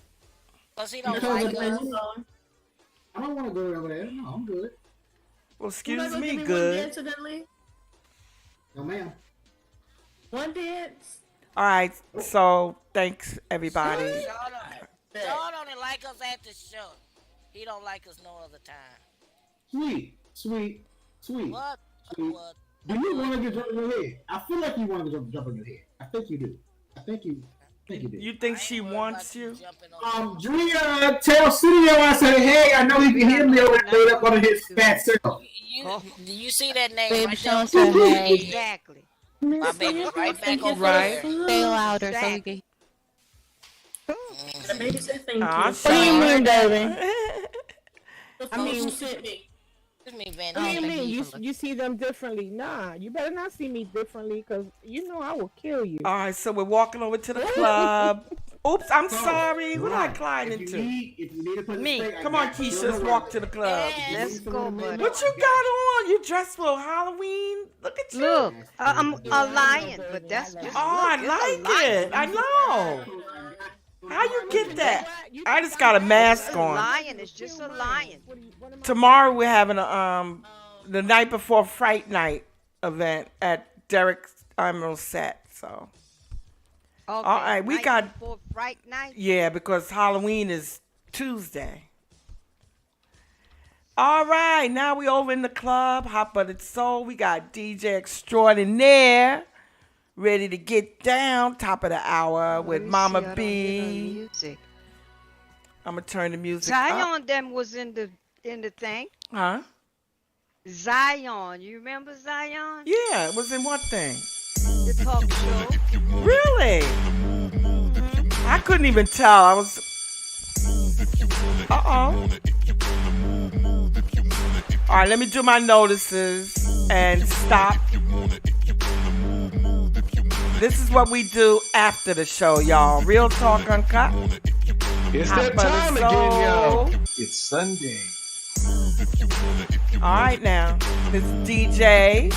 Because he don't like us. I don't want to go over there. No, I'm good. Well, excuse me, One good. dance incidentally? No, ma'am. One dance. All right. So thanks, everybody. Sean only like us at the show. He don't like us no other time. Sweet. What? Sweet. What? Do you want to get jump in your head? I feel like you want to jump in your head. I think you do. I think you do. You think she wants you? Drea, tell Studio I said, hey, I know he can hear me over there up on his fat self. Do you see that name Baby right Sean there? said, hey. Exactly. My baby right back over Right. there. Stay louder so we can. The baby said thank you. What do you mean, baby? I mean, sent me. Excuse me, Van. What do you mean? You see them differently? Nah, you better not see me differently, because you know I will kill you. All right. So we're walking over to the club. Oops, I'm sorry. What did I climb If into? you need to put Me. Come on, Keisha. Let's walk to the club. Let's go, buddy. What you got on? You dressed for Halloween? Look at you. Look, I'm a lion, but that's just. Oh, I like it. I know. How you get that? I just got a mask A on. lion is just a lion. Tomorrow we're having a the night before Fright Night event at Derek's Emerald set. So Okay. all right, we night got before Fright night. yeah, because Halloween is Tuesday. All right, now we over in the club, Hot Buttered Soul. We got DJ Extraordinaire ready to get down, top of the hour with Mama B. Music. I'm gonna turn the music up. Zion them was in the thing. Huh? Zion, you remember Zion? Yeah, it was in what thing? The talk show. Really? I couldn't even tell. I was. Uh-oh. All right, let me do my notices and stop. This is what we do after the show, y'all. Real Talk Uncut. It's Hot that Buttered time Soul. again, y'all. It's Sunday. All right, now. This is DJ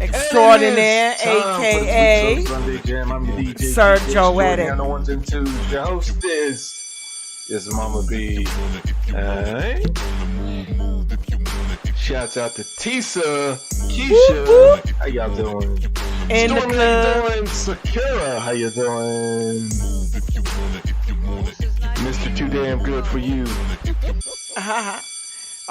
Extraordinaire, a.k.a. Sunday Jam. I'm your DJ. Sir Extraordinaire Joetic. on the ones and twos. Your hostess is Mama B. Alright. Shouts out to Tisa, Keisha. How y'all doing? In the Stormy, club. how you doing? Sakura, how you doing? Mr. Too Damn Good For You.